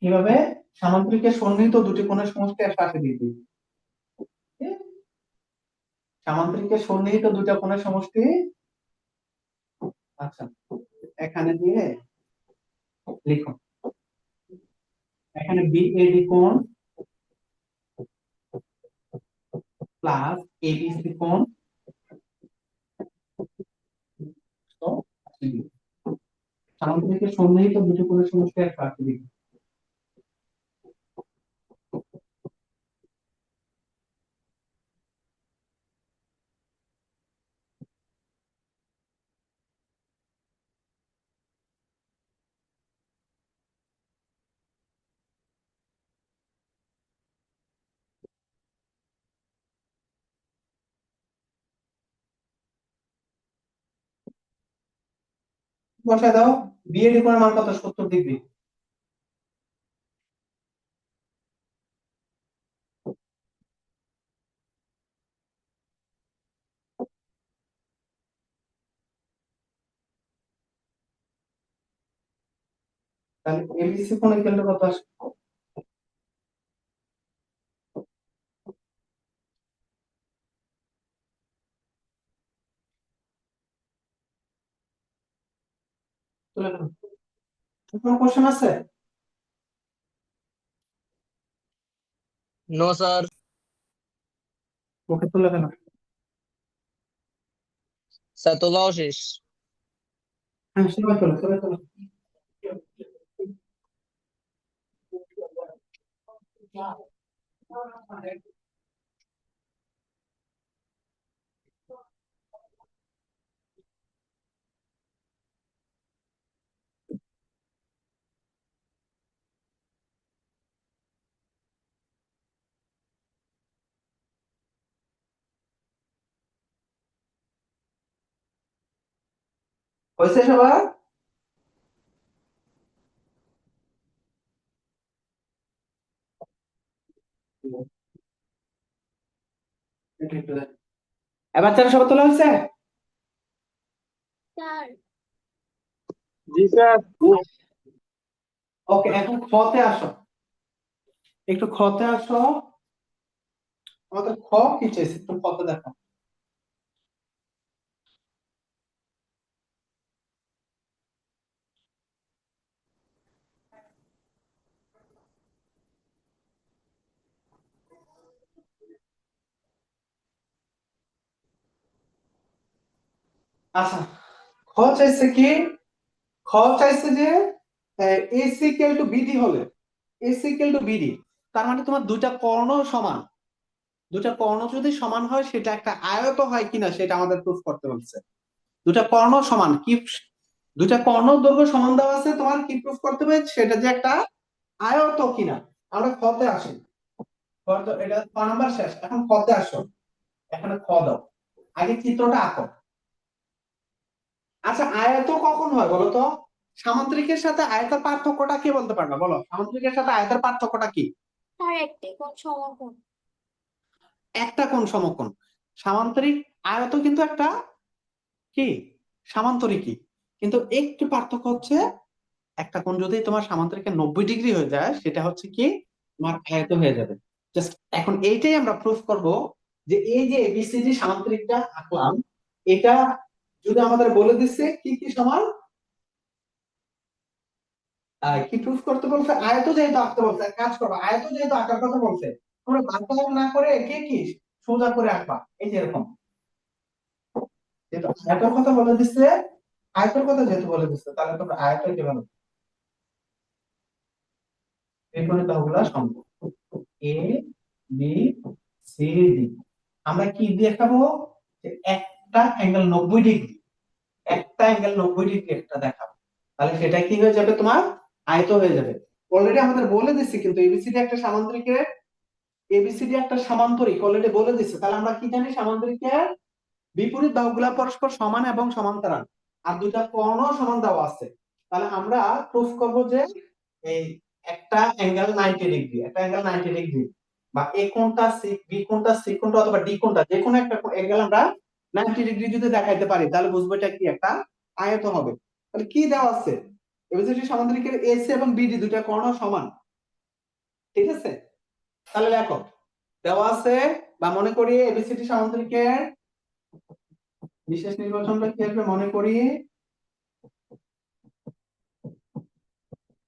কিভাবে, সামান্তরিকের সন্নিহিত দুটি কোণের সমষ্টি 180 ডিগ্রি, সামান্তরিকের সন্নিহিত দুইটা কোণের সমষ্টি। আচ্ছা এখানে দিয়ে লিখো, এখানে বি এ ডি কোণ প্লাস এ বি সি কোণ, তো 80 ডিগ্রি। সামান্তরিকের সন্নিহিত দুটি কোণের সমষ্টি 180 ডিগ্রি। বসায় দাও, বি এ ডি কোণের মান কত, 70 ডিগ্রি। তাহলে এবিসি কোণ ইকুয়াল টু কত আসে? তুলে নাও। কোনো কোশ্চেন আছে? No sir. ওকে, তুলে কেন? স্যার তোলাও শেষ। হ্যাঁ, সবাই তুলে তুলে তুলে। হয়েছে সবার? এবার তাহলে সবার তোলা হয়েছে? স্যার জি স্যার। ওকে, এখন খতে আসো, একটু খতে আসো। আমাদের খ কি চাইছে একটু খতে দেখো। আচ্ছা, খ চাইছে কি? খ চাইছে যে এসি ইকুয়াল টু বিডি হলে, এসি ইকুয়াল টু বিডি, তার মানে তোমার দুইটা কর্ণ সমান। দুটা কর্ণ যদি সমান হয় সেটা একটা আয়ত হয় কিনা সেটা আমাদের প্রুফ করতে বলছে। দুটা কর্ণ সমান কি? দুটা কর্ণ দৈর্ঘ্য সমান দেওয়া আছে, তোমার কি প্রুফ করতে হবে? সেটা যে একটা আয়ত কিনা। আমরা খতে আসি। এটা ক নাম্বার শেষ, এখন খতে আসো। এখানে খ দাও, আগে চিত্রটা আঁকো। আচ্ছা, আয়ত কখন হয় বলো তো? সামান্তরিকের সাথে আয়তের পার্থক্যটা কি বলতে পারবে? বলো, সামান্তরিকের সাথে আয়তের পার্থক্যটা কি? স্যার একটি কোণ সমকোণ। একটা কোণ সমকোণ। সামান্তরিক আয়ত কিন্তু একটা কি? সামান্তরিকই। কিন্তু একটু পার্থক্য হচ্ছে, একটা কোণ যদি তোমার সামান্তরিকে 90 ডিগ্রি হয়ে যায় সেটা হচ্ছে কি? তোমার আয়ত হয়ে যাবে। জাস্ট এখন এইটাই আমরা প্রুফ করব, যে এই যে এবিসিডি সামান্তরিকটা আঁকলাম, এটা যদি আমাদের বলে দিচ্ছে কি কি সমান, কি প্রুফ করতে বলছে? আয়ত যেহেতু আঁকতে বলছে, এক কাজ করো, আয়ত যেহেতু আঁকার কথা বলছে, তোমরা বাঁকা না করে কে কি সোজা করে আঁকবা, এই যে এরকম। যেহেতু আয়তের কথা বলে দিচ্ছে, আয়তের কথা যেহেতু বলে দিচ্ছে, তাহলে তোমরা আয়ত কিভাবে ত্রিকোণের বাহুগুলো সম্ভব। এ বি সি ডি, আমরা কি দিয়ে দেখাবো? যে একটা অ্যাঙ্গেল 90 ডিগ্রি, একটা অ্যাঙ্গেল 90 ডিগ্রি একটা দেখাবো, তাহলে সেটা কি হয়ে যাবে? তোমার আয়ত হয়ে যাবে। অলরেডি আমাদের বলে দিচ্ছে কিন্তু এবিসিডি একটা সামান্তরিকের, এবিসিডি একটা সামান্তরিক অলরেডি বলে দিচ্ছে। তাহলে আমরা কি জানি? সামান্তরিকের বিপরীত বাহুগুলা পরস্পর সমান এবং সমান্তরাল, আর দুইটা কোণ সমান দেওয়া আছে। তাহলে আমরা প্রুফ করব যে এই একটা অ্যাঙ্গেল 90 ডিগ্রি, একটা অ্যাঙ্গেল 90 ডিগ্রি, বা এ কোণটা সি, বি কোণটা সি কোণটা, অথবা ডি কোণটা, যে কোনো একটা অ্যাঙ্গেল আমরা 90 ডিগ্রি যদি দেখাইতে পারি, তাহলে বুঝবো এটা কি একটা আয়ত হবে। তাহলে কি দেওয়া আছে? এবিসিডি সামান্তরিকের এসি এবং বিডি দুইটা কোণ সমান, ঠিক আছে? তাহলে লেখো, দেওয়া আছে, বা মনে করি এবিসিডি সামান্তরিকের বিশেষ নির্বাচনটা কি আসবে? মনে করি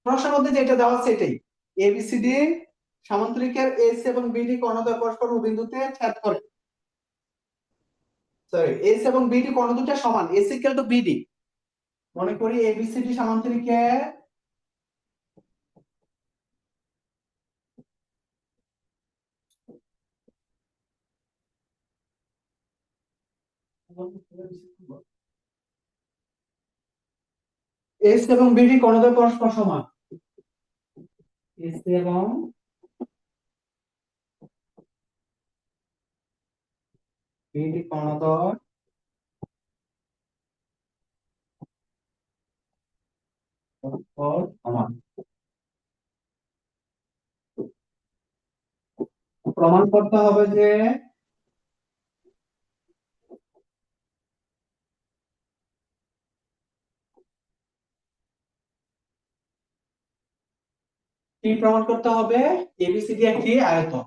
প্রশ্নের মধ্যে যেটা দেওয়া আছে এটাই, এবিসিডি সামান্তরিকের এস এবং বিডি কর্ণদ্বয় পরস্পর বিন্দুতে ছেদ করে। সরি, এস এবং বিডি কর্ণ দুটো সমান, এস ইকুয়াল টু বিডি। মনে করি এবিসিডি সামান্তরিকের এস এবং বিডি কর্ণদ্বয় পরস্পর সমান, এস এবং বিডি কর্ণদ্বয় পরস্পর সমান। প্রমাণ করতে হবে যে কি প্রমাণ করতে হবে? এবিসিডি একটি আয়তন।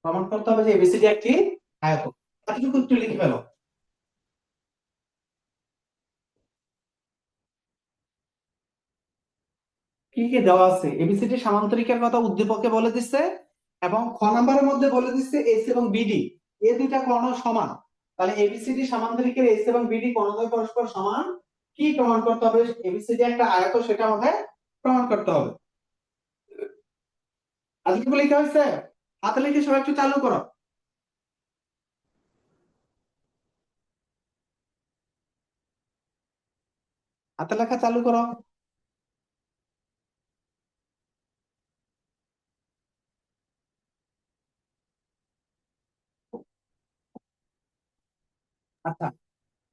প্রমাণ করতে হবে যে এবিসিডি একটি আয়তন। এতটুকু একটু লিখে ফেলো। কি কি দেওয়া আছে? এবিসিডি সামান্তরিকের কথা উদ্দীপকে বলে দিচ্ছে, এবং খ নাম্বারের মধ্যে বলে দিচ্ছে এসি এবং বিডি এই দুইটা কর্ণ সমান। তাহলে এবিসিডি সামান্তরিকের এসি এবং বিডি কর্ণদ্বয় পরস্পর সমান। কি প্রমাণ করতে হবে? এবিসিডি একটা আয়তন, সেটা আমাদের প্রমাণ করতে হবে। আজকে লেখা হয়েছে, হাতে লিখে সবাই একটু চালু করো। হাতে লেখা চালু করো। আচ্ছা,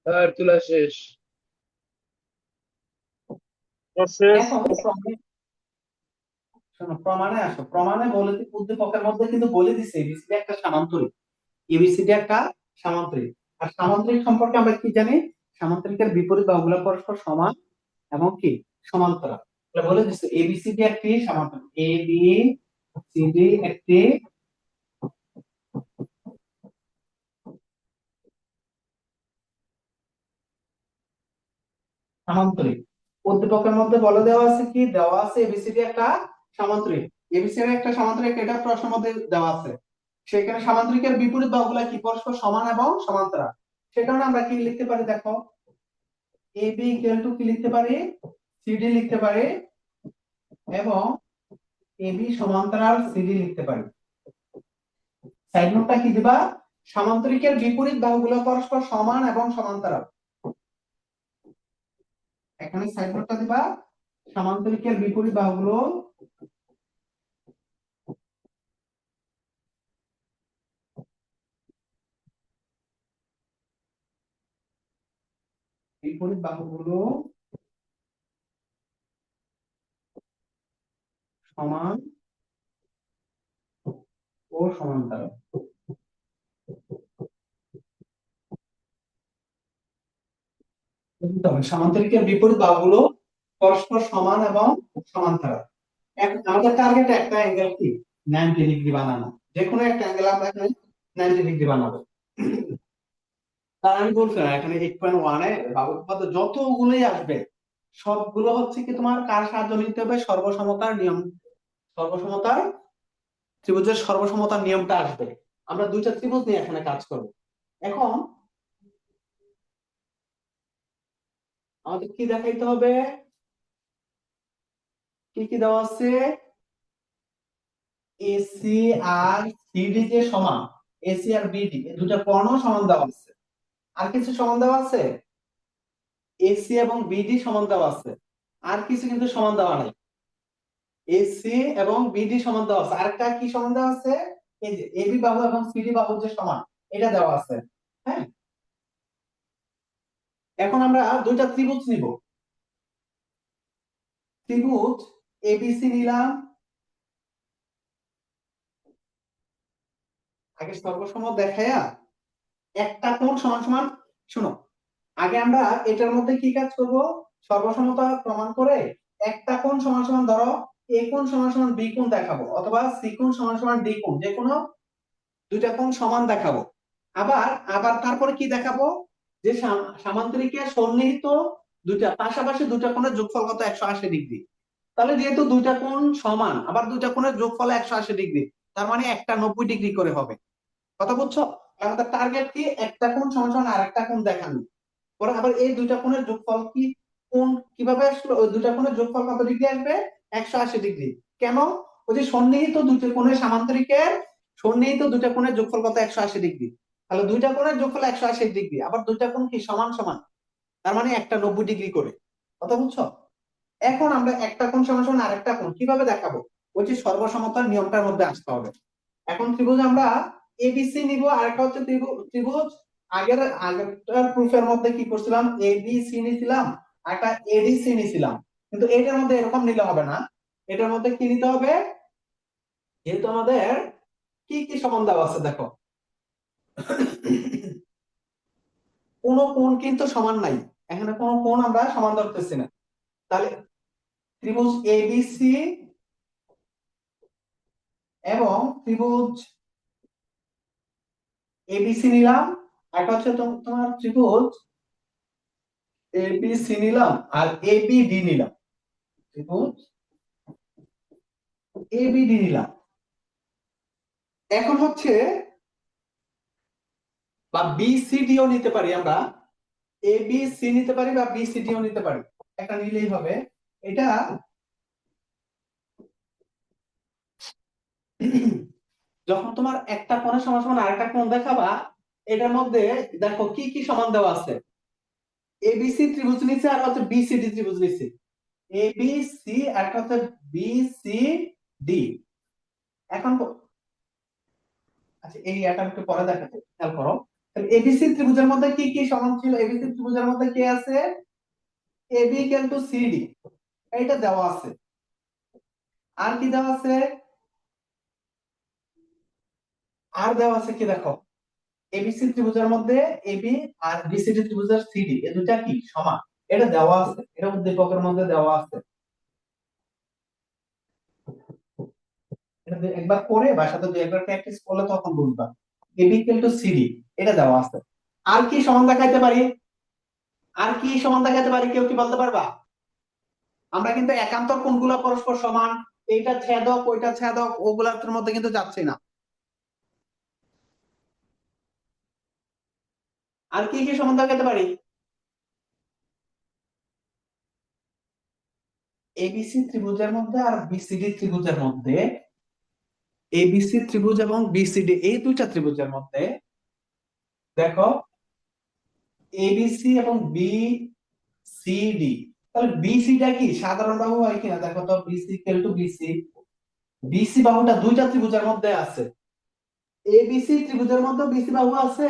স্যার তুলা শেষ। এখন শোনো, প্রমাণে আসো। প্রমাণে বলে উদ্দীপকের মধ্যে কিন্তু বলে দিছে এবিসিডি একটা সামান্তরিক। এবিসিডি একটা সামান্তরিক। আর সামান্তরিক সম্পর্কে আমরা কি জানি? সামান্তরিকের বিপরীত বাহুগুলো পরস্পর সমান এবং কি সমান্তরাল। তাহলে বলে দিচ্ছে এবিসিডি একটি সামান্তরিক। এ বি সিডি একটি সামান্তরিক। উদ্দীপকের মধ্যে বলে দেওয়া আছে, কি দেওয়া আছে? এবিসিডি একটা সামান্তরিক। এবিসিডি একটা সামান্তরিক, এটা প্রশ্নের মধ্যে দেওয়া আছে। সেখানে সামান্তরিকের বিপরীত বাহুগুলো কি পরস্পর সমান এবং সমান্তরাল। সে কারণে আমরা কি লিখতে পারি দেখো, এ বি ইকুয়াল টু কি লিখতে পারি? সিডি লিখতে পারি, এবং এ বি সমান্তরাল সিডি লিখতে পারি। সাইড নোটটা কি দিবা? সামান্তরিকের বিপরীত বাহুগুলো পরস্পর সমান এবং সমান্তরাল। এখানে সাইড নোটটা দিবা, সামান্তরিকের বিপরীত বাহুগুলো বিপরীত বাহুগুলো সমান ও সমান্তরাল। বুঝতে হবে, সামান্তরিকের বিপরীত বাহুগুলো পরস্পর সমান এবং সমান্তরাল। আমাদের টার্গেট একটা অ্যাঙ্গেল কি 90 ডিগ্রি বানানো। যে কোনো একটা অ্যাঙ্গেল আমরা এখানে 90 ডিগ্রি বানাবো। তার আমি বলছিলাম এখানে 8.1 এ বাহু উপপাদ্য যতগুলোই আসবে সবগুলো হচ্ছে কি তোমার কার সাহায্য নিতে হবে? সর্বসমতার নিয়ম। সর্বসমতার ত্রিভুজের সর্বসমতার নিয়মটা আসবে। আমরা দুইটা ত্রিভুজ নিয়ে এখানে কাজ করব। এখন আমাদের কি দেখাইতে হবে? কি কি দেওয়া আছে? এসি আর সিডি যে সমান, এসি আর বিডি এই দুটো কর্ণ সমান দেওয়া আছে। আর কিছু সমান দেওয়া আছে? এসি এবং বিডি সমান দেওয়া আছে। আর কিছু কিন্তু সমান দেওয়া নাই। এসি এবং বিডি সমান দেওয়া আছে। আরেকটা কি সমান দেওয়া আছে? এই যে এবি বাহু এবং সিডি বাহু যে সমান, এটা দেওয়া আছে। হ্যাঁ, এখন আমরা দুইটা ত্রিভুজ নিব। ত্রিভুজ এবিসি নিলাম। আগে সর্বসম দেখায়া একটা কোণ সমান সমান, শোনো, আগে আমরা এটার মধ্যে কি কাজ করব? সর্বসমতা প্রমাণ করে একটা কোণ সমান সমান, ধরো এ কোণ সমান সমান বি কোণ দেখাবো, অথবা সি কোণ সমান সমান ডি কোণ, যে কোনো দুইটা কোণ সমান দেখাবো। আবার আবার তারপরে কি দেখাবো? যে সামান্তরিকের সন্নিহিত দুইটা পাশাপাশি দুইটা কোণের যোগফল কত? 180 ডিগ্রি। তাহলে যেহেতু দুইটা কোণ সমান, আবার দুইটা কোণের যোগফল 180 ডিগ্রি, তার মানে একটা 90 ডিগ্রি করে হবে। কথা বুঝছো? আমাদের টার্গেট কি? একটা কোণ সমান সমান আরেকটা কোণ দেখানো। পরে আবার এই দুইটা কোণের যোগফল কি কোণ কিভাবে আসলো? ওই দুইটা কোণের যোগফল কত ডিগ্রি আসবে? 180 ডিগ্রি। কেন? ওই যে সন্নিহিত দুইটা কোণের সামান্তরিকের সন্নিহিত দুইটা কোণের যোগফল কত? 180 ডিগ্রি। তাহলে দুইটা কোণের যোগফল 180 ডিগ্রি, আবার দুইটা কোণ কি সমান সমান, তার মানে একটা 90 ডিগ্রি করে। কথা বুঝছো? এখন আমরা একটা কোণ সমান সমান আরেকটা কোণ কিভাবে দেখাবো? ওই যে সর্বসমতার নিয়মটার মধ্যে আসতে হবে। এখন ত্রিভুজ আমরা এবিসি নিব, আরেকটা হচ্ছে ত্রিভুজ আগেরটার প্রুফের মধ্যে কি করছিলাম? এবিসি নিছিলাম, আর একটা এডিসি নিছিলাম। কিন্তু এটার মধ্যে এরকম নিলে হবে না। এটার মধ্যে কি নিতে হবে? যেহেতু আমাদের কি কি সমান দেওয়া আছে দেখো, কোনো কোণ কিন্তু সমান নাই, এখানে কোনো কোণ আমরা সমান ধরতেছি না। তাহলে ত্রিভুজ এবিসি এবং ত্রিভুজ এবিসি নিলাম, একটা হচ্ছে তোমার ত্রিভুজ এবিসি নিলাম আর এবিডি নিলাম, ত্রিভুজ এবিডি নিলাম। এখন হচ্ছে বা বিসিডিও নিতে পারি আমরা, এবিসি নিতে পারি বা বিসিডিও নিতে পারি, একটা নিলেই হবে। এটা যখন তোমার একটা কোণের সমান সমান আরেকটা কোণ দেখাবা, এটার মধ্যে দেখো কি কি সমান দেওয়া আছে। এবিসি ত্রিভুজ নিচে আর হচ্ছে বিসিডি ত্রিভুজ নিচে, এবিসি আর একটা হচ্ছে বিসিডি। এখন আচ্ছা এই এটা একটু পরে দেখাতে খেয়াল করো। তাহলে এবিসি ত্রিভুজের মধ্যে কি কি সমান ছিল, এবিসি ত্রিভুজের মধ্যে কি আছে, এবি ইকুয়াল টু সিডি, এটা দেওয়া আছে। আর কি দেওয়া আছে, আর দেওয়া আছে কি দেখো, এবিসি ত্রিভুজের মধ্যে এবি আর বিসিডি ত্রিভুজের সিডি এই দুটা কি সমান, এটা দেওয়া আছে, এটা উদ্দীপকের মধ্যে দেওয়া আছে। এটা একবার করে বাসাতে দুই একবার প্র্যাকটিস করলে তখন বুঝবা। এবি ইকুয়াল টু সিডি এটা দেওয়া আছে। আর কি সমান দেখাইতে পারি, আর কি সমান দেখাইতে পারি, কেউ কি বলতে পারবা? আমরা কিন্তু একান্তর কোণগুলো পরস্পর সমান, এইটা ছেদক ওইটা ছেদক ওগুলার মধ্যে কিন্তু যাচ্ছে না। আর কি কি সমান দেখাইতে পারি, এবিসি ত্রিভুজের মধ্যে আর বিসিডি ত্রিভুজের মধ্যে, এবিসি ত্রিভুজ এবং বিসিডি এই দুইটা ত্রিভুজের মধ্যে দেখো এবিসি এবং বিসিডি, তাহলে বিসিটা কি সাধারণ বাহু হয় কিনা দেখো তো, BC equal to BC, BC বাহুটা দুইটা ত্রিভুজের মধ্যে আছে, এবিসি ত্রিভুজের মধ্যে বিসি বাহু আছে,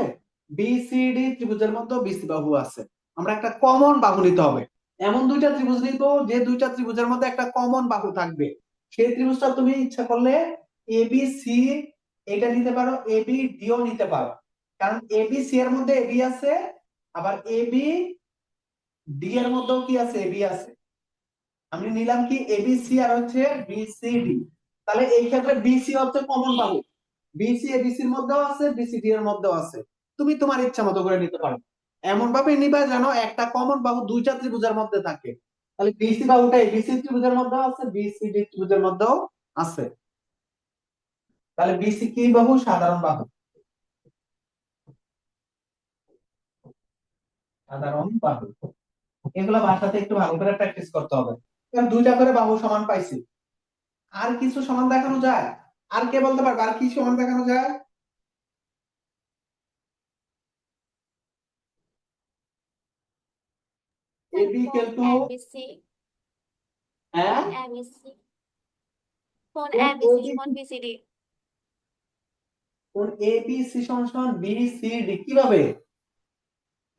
বিসিডি ত্রিভুজের মধ্যে বিসি বাহু আছে। আমরা একটা কমন বাহু নিতে হবে, এমন দুইটা ত্রিভুজ নিব যে দুইটা ত্রিভুজের মধ্যে একটা কমন বাহু থাকবে। সেই ত্রিভুজটা তুমি ইচ্ছা করলে এবিসি এটা নিতে পারো, এবি ডিও নিতে পারো, কারণ এবিসি এর মধ্যে এবি আছে, আবার এবি ডি এর মধ্যেও কি আছে, এবি আছে। আমি নিলাম কি এবিসি আর হচ্ছে বিসিডি, তাহলে এই ক্ষেত্রে বিসি হচ্ছে কমন বাহু, বিসি এবিসি এর মধ্যেও আছে বিসিডি এর মধ্যেও আছে, তুমি তোমার ইচ্ছা মতো করে নিতে পারো। এমন ভাবে নিবা যেন একটা কমন বাহু দুইটা ত্রিভুজের মধ্যে থাকে, তাহলে বিসি বাহুটা এবিসি ত্রিভুজের মধ্যেও আছে বিসিডি ত্রিভুজের মধ্যেও আছে। তাহলে বিসি কি বাহু, সাধারণ বাহু, সাধারণ বাহু। এগুলো বাসাতে একটু ভালো করে প্র্যাকটিস করতে হবে। কারণ দুইটা করে বাহু সমান পাইছি, আর কিছু সমান দেখানো যায়, আর কে বলতে পারবে আর কি সমান দেখানো যায়? এবি ইকুয়াল টু এবিসি, হ্যাঁ এবিসি, কোন কোন এবিসি এবি, কোন বিসিডি, কোন এবিসি সমান সমান বিসিডি কিভাবে,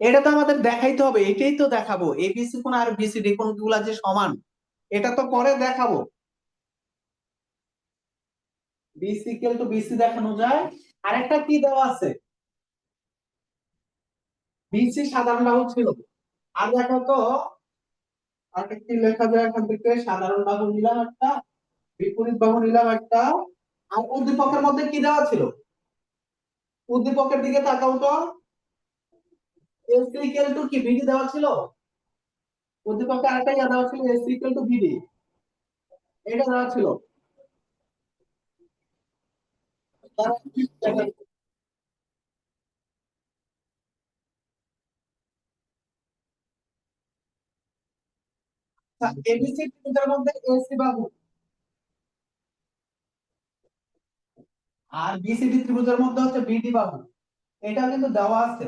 এটা তো আমাদের দেখাইতে হবে, এটাই তো দেখাবো এবিসি কোন আর বিসিডি কোন গুলা যে সমান, এটা তো পরে দেখাবো। বিসি ইকুয়াল টু বিসি দেখানো যায়। আরেকটা কি দেওয়া আছে, বিসি সাধারণ বাহু ছিল, আর দেখো তো আর কি লেখা যায় এখান থেকে, সাধারণ বাহু নিলাম একটা, বিপরীত বাহু নিলাম একটা, আর উদ্দীপকের মধ্যে কি দেওয়া ছিল, উদ্দীপকের দিকে তাকাও তো, এসি ইকুয়াল টু কি বিডি দেওয়া ছিল, উদ্দীপকে আরেকটা ইয়া দেওয়া ছিল এসি ইকুয়াল টু বিডি, এটা দেওয়া ছিল। এবিসি ত্রিভুজের মধ্যে এসি বাহু আর বিসিডি ত্রিভুজের মধ্যে হচ্ছে বিডি বাহু, এটা কিন্তু দেওয়া আছে।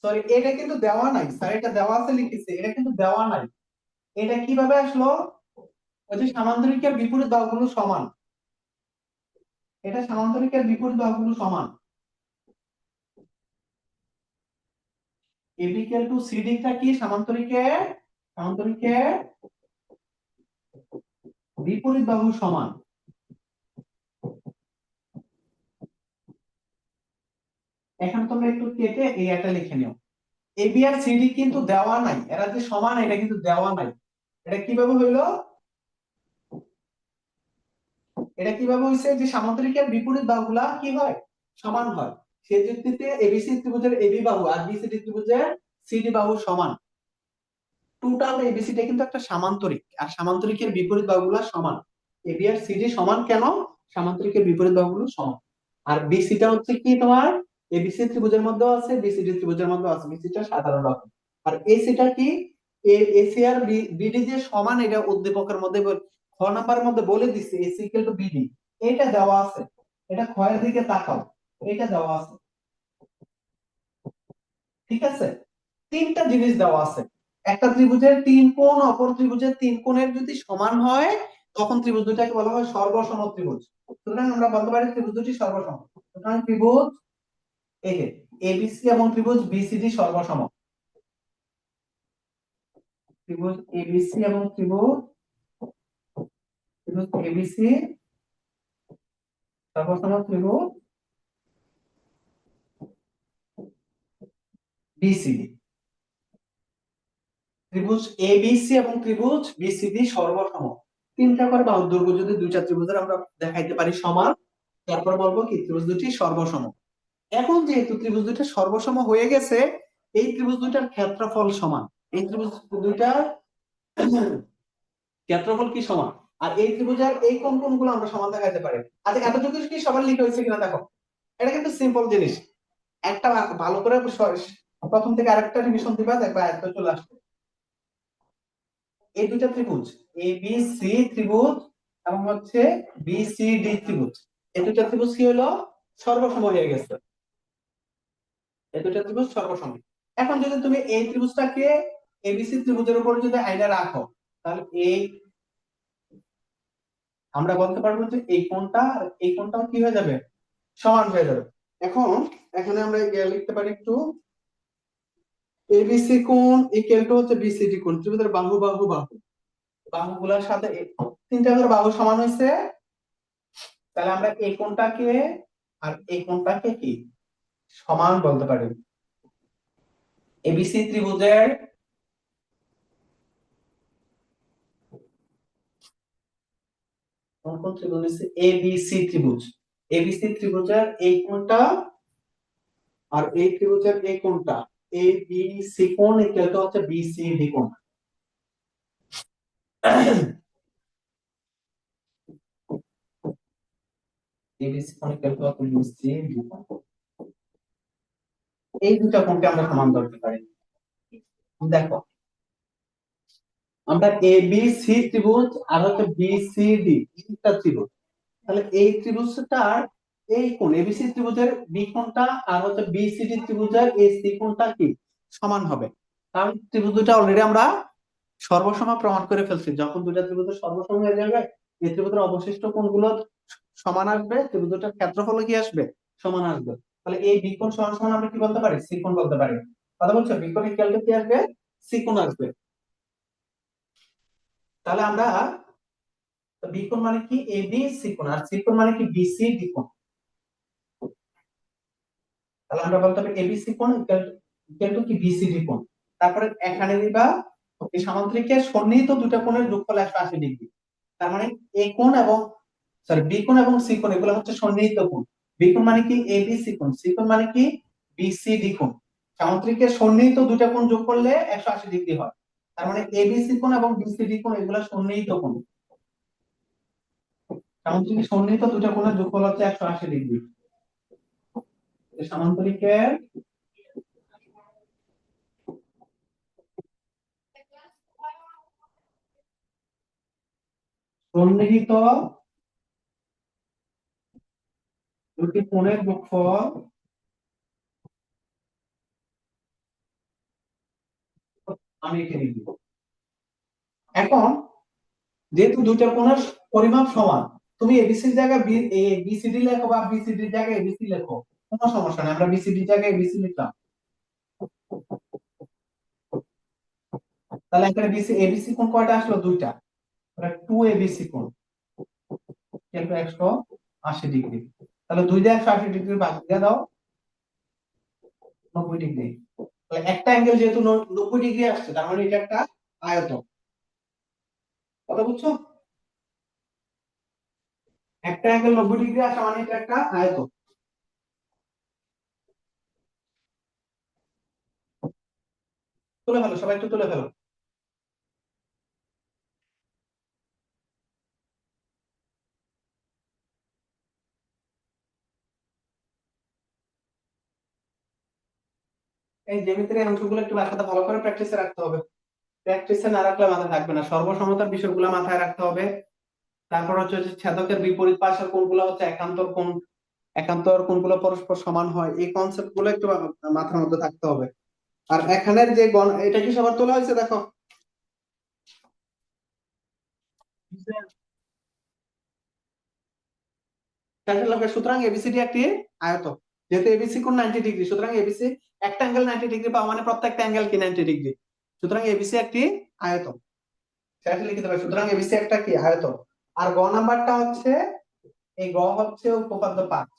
সরি এটা কিন্তু দেওয়া নাই স্যার, এটা দেওয়া আছে লিখেছে, এটা কিন্তু দেওয়া নাই। এটা কিভাবে আসলো, ওই যে সামান্তরিকের বিপরীত বাহুগুলো সমান, এটা সামান্তরিকের বিপরীত বাহুগুলো সমান, এবি ইকুয়াল টু সিডি টা কি সামান্তরিকের, সামান্তরিকের বিপরীত বাহু সমান। এখন তোমরা একটু কেটে এই একটা লিখে নিও। এবি আর সিডি কিন্তু দেওয়া নাই, এরা যে সমান এটা কিন্তু দেওয়া নাই। এটা কিভাবে হইলো, এটা কিভাবে হইছে যে সামান্তরিকের বিপরীত বাহুগুলা কি হয়, সমান হয়। সেই যুক্তিতে এবিসি ত্রিভুজের এবি বাহু আর বিসিডি ত্রিভুজের সিডি বাহু সমান। টোটাল এবিসিটা কিন্তু একটা সামান্তরিক, আর সামান্তরিকের বিপরীত বাহুগুলো সমান। এবি আর সিডি সমান কেন, সামান্তরিকের বিপরীত বাহুগুলো সমান। আর বিসিটা হচ্ছে কি তোমার এবিসি ত্রিভুজের মধ্যেও আছে, বিসিডি ত্রিভুজের মধ্যেও আছে, বিসিটা সাধারণ রকম। আর এসিটা কি, এসি আর বিডি যে সমান, এটা উদ্দীপকের মধ্যে খ নাম্বারের মধ্যে বলে দিচ্ছে এসি ইকুয়াল টু বিডি, এটা দেওয়া আছে। এটা ক্ষয়ের দিকে তাকাও, এটা দেওয়া আছে, ঠিক আছে। তিনটা জিনিস দেওয়া আছে, একটা ত্রিভুজের তিন কোণ অপর ত্রিভুজের তিন কোণের যদি সমান হয় তখন ত্রিভুজ দুটাকে বলা হয় সর্বসম ত্রিভুজ। সুতরাং আমরা বলতে পারি ত্রিভুজ দুটি সর্বসম। সুতরাং ত্রিভুজ এই যে এবিসি এবং ত্রিভুজ বিসিডি সর্বসম। ত্রিভুজ এবিসি এবং ত্রিভুজ ত্রিভুজ এবিসি সর্বসম, ত্রিভুজ বিসিডি, ত্রিভুজ এবিসি এবং ত্রিভুজ বিসিডি সর্বসম। তিনটা করে বাহুর দৈর্ঘ্য যদি দুইটা ত্রিভুজের আমরা দেখাইতে পারি সমান, তারপর বলবো কি ত্রিভুজ দুটি সর্বসম। এখন যেহেতু ত্রিভুজ দুইটা সর্বসম হয়ে গেছে, এই ত্রিভুজ দুইটার ক্ষেত্রফল সমান। এই ত্রিভুজ দুইটার ক্ষেত্রফল কি সমান, আর এই ত্রিভুজের এই কোন কোনগুলো আমরা সমান দেখাইতে পারি। আচ্ছা এতটুকু কি সবার লিখে হয়েছে কিনা দেখো, এটা কিন্তু সিম্পল জিনিস। একটা ভালো করে প্রথম থেকে আরেকটা রিভিশন দিবা, দেখবা এত চলে আসবে। এই দুইটা ত্রিভুজ এ বি সি ত্রিভুজ এবং হচ্ছে বি সি ডি ত্রিভুজ, এই দুইটা ত্রিভুজ কি হলো, সর্বসম হয়ে গেছে। এই দুইটা ত্রিভুজ সর্বসম। এখন যদি তুমি এই ত্রিভুজটাকে এবিসি ত্রিভুজের উপর যদি আইনা রাখো, তাহলে এই আমরা বলতে পারবো যে এই কোণটা আর এই কোণটাও কি হয়ে যাবে, সমান হয়ে যাবে। এখন এখানে আমরা লিখতে পারি একটু, এবিসি কোণ ইকুয়াল টু হচ্ছে বিসিডি কোণ, ত্রিভুজের বাহু বাহু বাহু, বাহুগুলোর সাথে তিনটা করে বাহু সমান হয়েছে। তাহলে আমরা এই কোণটাকে আর এই কোণটাকে কি সমান বলতে পারি। এবিসি ত্রিভুজের কোন কোন ত্রিভুজ আছে, এবিসি ত্রিভুজ, এবিসি ত্রিভুজের এই কোণটা আর এই ত্রিভুজের এই কোণটা, এবিসি কোণ ইকুয়াল টু হচ্ছে বিসিডি কোণ। এবিসি কোণ ইকুয়াল টু হচ্ছে বিসিডি কোণ। এই দুটো কোণকে আমরা সমান ধরতে পারি। দেখো আমরা এবিসি ত্রিভুজ আর হচ্ছে বিসিডি তিনটা ত্রিভুজ, তাহলে এই ত্রিভুজটার এই কোণ এবিসি ত্রিভুজের বি কোণটা আর হচ্ছে বিসিডি ত্রিভুজের এই সি কোণটা কি সমান হবে। কারণ ত্রিভুজ দুটো অলরেডি আমরা সর্বসম প্রমাণ করে ফেলছি। যখন দুইটা ত্রিভুজের সর্বসম হয়ে যাবে, এই ত্রিভুজের অবশিষ্ট কোণগুলো সমান আসবে, ত্রিভুজ দুটার ক্ষেত্রফল কি আসবে, সমান আসবে। তাহলে এই বি কোণ সমান সমান আমরা কি বলতে পারি, সি কোণ বলতে পারি। কথা বলছো, বি কোণ ইকুয়াল টু কি আসবে, সি কোণ আসবে। তাহলে আমরা বি কোণ মানে কি এ বি সি কোণ, আর সি কোণ মানে কি বি সি ডি কোণ। তাহলে আমরা বলতে পারি এবিসি কোণ ইকুয়াল টু কি বিসিডি কোণ। তারপরে এখানে দিবা এই সামান্তরিকের সন্নিহিত দুটো কোণের যোগফল 180 ডিগ্রি। তার মানে এ কোণ এবং বি কোণ এবং সি কোণ এগুলো হচ্ছে সন্নিহিত কোণ। বি কোণ মানে কি এবিসি কোণ, সি কোণ মানে কি বিসিডি কোণ। সামান্তরিকের সন্নিহিত দুটো কোণ যোগ করলে 180 ডিগ্রি হয়। তার মানে এবিসি কোণ এবং বিসিডি কোণ এগুলো সন্নিহিত কোণ। সামান্তরিকের সন্নিহিত দুটো কোণের যোগফল হচ্ছে 180 ডিগ্রি। সামান্তরিকের সন্নিহিত দুটি কোণের যোগফল আমি এখানে দিব। এখন যেহেতু দুইটা কোণের পরিমাপ সমান, তুমি এবিসি এর জায়গায় বিসিডি লেখো বা বিসিডি এর জায়গায় এবিসি লেখো, কোনো সমস্যা নেই। আমরা বিসিডি এর জায়গায় এবিসি লিখলাম, তাহলে এখানে এবিসি কোণ কয়টা আসলো, দুইটা। তাহলে 2 এবিসি কোণ কিন্তু 180 ডিগ্রি। তাহলে 2 দিয়ে 180 ডিগ্রি ভাগ দিয়ে দাও, ডিগ্রি। একটা অ্যাঙ্গেল যেহেতু 90 ডিগ্রি আসছে, তার মানে এটা একটা আয়তন। কথা বুঝছো? একটা অ্যাঙ্গেল 90 ডিগ্রি আসা মানে এটা একটা আয়তন। তুলে ফেলো, সবাই একটু তুলে ফেলো। এই জ্যামিতির অংশগুলো একটু বাসাতে ভালো করে প্র্যাকটিসে রাখতে হবে। প্র্যাকটিসে না রাখলে মাথায় থাকবে না। সর্বসমতার বিষয়গুলো মাথায় রাখতে হবে। তারপর হচ্ছে যে ছেদকের বিপরীত পাশের কোণগুলো হচ্ছে একান্তর কোণ, একান্তর কোণগুলো পরস্পর সমান হয়, এই কনসেপ্ট গুলো একটু মাথার মধ্যে থাকতে হবে। আর এখানের যে গণ, এটা কি সবার তোলা হয়েছে? দেখো, সুতরাং এবিসিডি একটি আয়তন। যেহেতু এবিসি কোণ 90 ডিগ্রি, সুতরাং এবিসি একটা অ্যাঙ্গেল 90 ডিগ্রি পাওয়া মানে প্রত্যেকটা অ্যাঙ্গেল কি 90 ডিগ্রি। সুতরাং এবিসি একটি আয়তন। সেটা লিখতে হবে, সুতরাং এবিসি একটা কি আয়তন। আর গ নাম্বারটা হচ্ছে, এই গ হচ্ছে উপপাদ্য 5।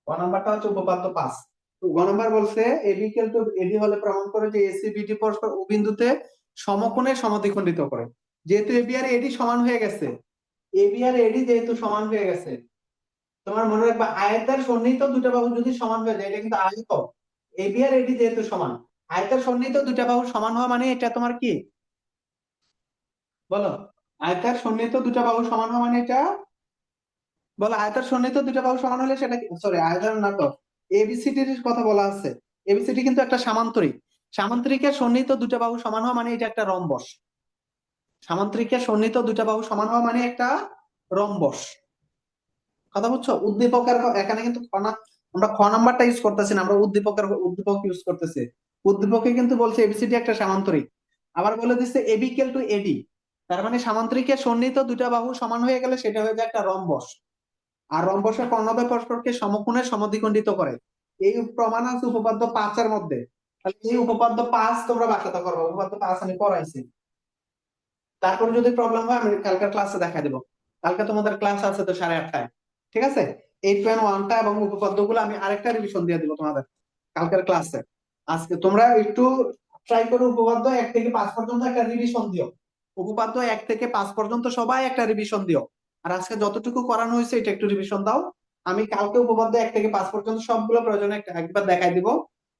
গ নাম্বারটা হচ্ছে উপপাদ্য 5। তো গ নাম্বার বলছে এবি ইকুয়াল টু এডি হলে প্রমাণ করে যে এসি বিডি পরস্পর ও বিন্দুতে সমকোণে সমদ্বিখণ্ডিত করে। যেহেতু এবি আর এডি সমান হয়ে গেছে, এবি আর এডি যেহেতু সমান হয়ে গেছে, তোমার মনে রাখবা আয়তার সন্নিহিত দুটো বাহু যদি সমান হয়ে যায়, এটা কিন্তু আয়ত। এবি আর এডি যেহেতু সমান, আয়তার সন্নিহিত দুটো বাহু সমান হওয়া মানে এটা তোমার কি বলো? আয়তার সন্নিহিত দুটো বাহু সমান হওয়া মানে এটা বলো, আয়তার সন্নিহিত দুটো বাহু সমান হলে সেটা সরি আয়তার না তো, এবিসিডির কথা বলা আছে। এবিসিডি কিন্তু একটা সামান্তরিক। সামান্তরিকের সন্নিহিত দুটো বাহু সমান হওয়া মানে এটা একটা রম্বস। সামান্তরিকের সন্নিহিত দুটো বাহু সমান হওয়া মানে একটা রম্বস। কথা বুঝছো? উদ্দীপকের এখানে কিন্তু আমরা খ নাম্বারটা ইউজ করতেছি না, আমরা উদ্দীপক ইউজ করতেছি। উদ্দীপকে কিন্তু বলছে এবিসিডি একটা সামান্তরিক। আবার বলে দিচ্ছে এবি ইকুয়াল টু এডি, তার মানে সামান্তরিকের সন্নিহিত দুটো বাহু সমান হয়ে গেলে সেটা হয়ে যায় একটা রম্বস। আর রম্বসের কর্ণদ্বয় পরস্পরকে সমকোণে সমদ্বিখণ্ডিত করে। এই প্রমাণ আছে উপপাদ্য 5 এর মধ্যে। তাহলে এই উপপাদ্য 5 তোমরা বাসাতে করবে। উপপাদ্য 5 আমি পড়াইছি। তারপর যদি প্রবলেম হয় আমি কালকের ক্লাসে দেখা দেবো। কালকে তোমাদের ক্লাস আছে তো 8:30টায়, ঠিক আছে? 8.1টা এবং উপপাদ্যগুলো আমি আরেকটা রিভিশন দিয়ে দিব তোমাদের কালকের ক্লাসে। আজকে তোমরা একটু ট্রাই করো উপপাদ্য 1 থেকে 5 পর্যন্ত একটা রিভিশন দিও। উপপাদ্য 1 থেকে 5 পর্যন্ত সবাই একটা রিভিশন দিও। আর আজকে যতটুকু করানো হয়েছে এটা একটু রিভিশন দাও। আমি কালকে উপপাদ্য 1 থেকে 5 পর্যন্ত সবগুলো প্রয়োজনে একবার দেখাই দিব।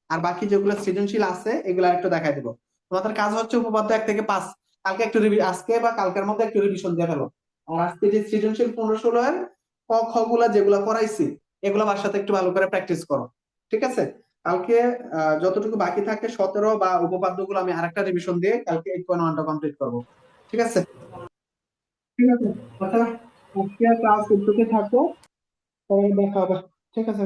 আর বাকি যেগুলো সৃজনশীল আছে এগুলো একটু দেখাই দিব। তোমাদের কাজ হচ্ছে উপপাদ্য 1 থেকে 5 কালকে একটু আজকে বা কালকের মধ্যে একটু রিভিশন দিয়ে ফেলো। আর আজকে যে সৃজনশীল 15-16 এর ক খ গুলা যেগুলো করাইছি এগুলো বাসাতে একটু ভালো করে প্র্যাকটিস করো, ঠিক আছে? কালকে যতটুকু বাকি থাকে 17 বা উপপাদ্যগুলো আমি আরেকটা রিভিশন দিয়ে কালকে 8.1টা কমপ্লিট করব, ঠিক আছে? ঠিক আছে, আচ্ছা আজকে ক্লাস করতে থাকো, পরে দেখা হবে, ঠিক আছে?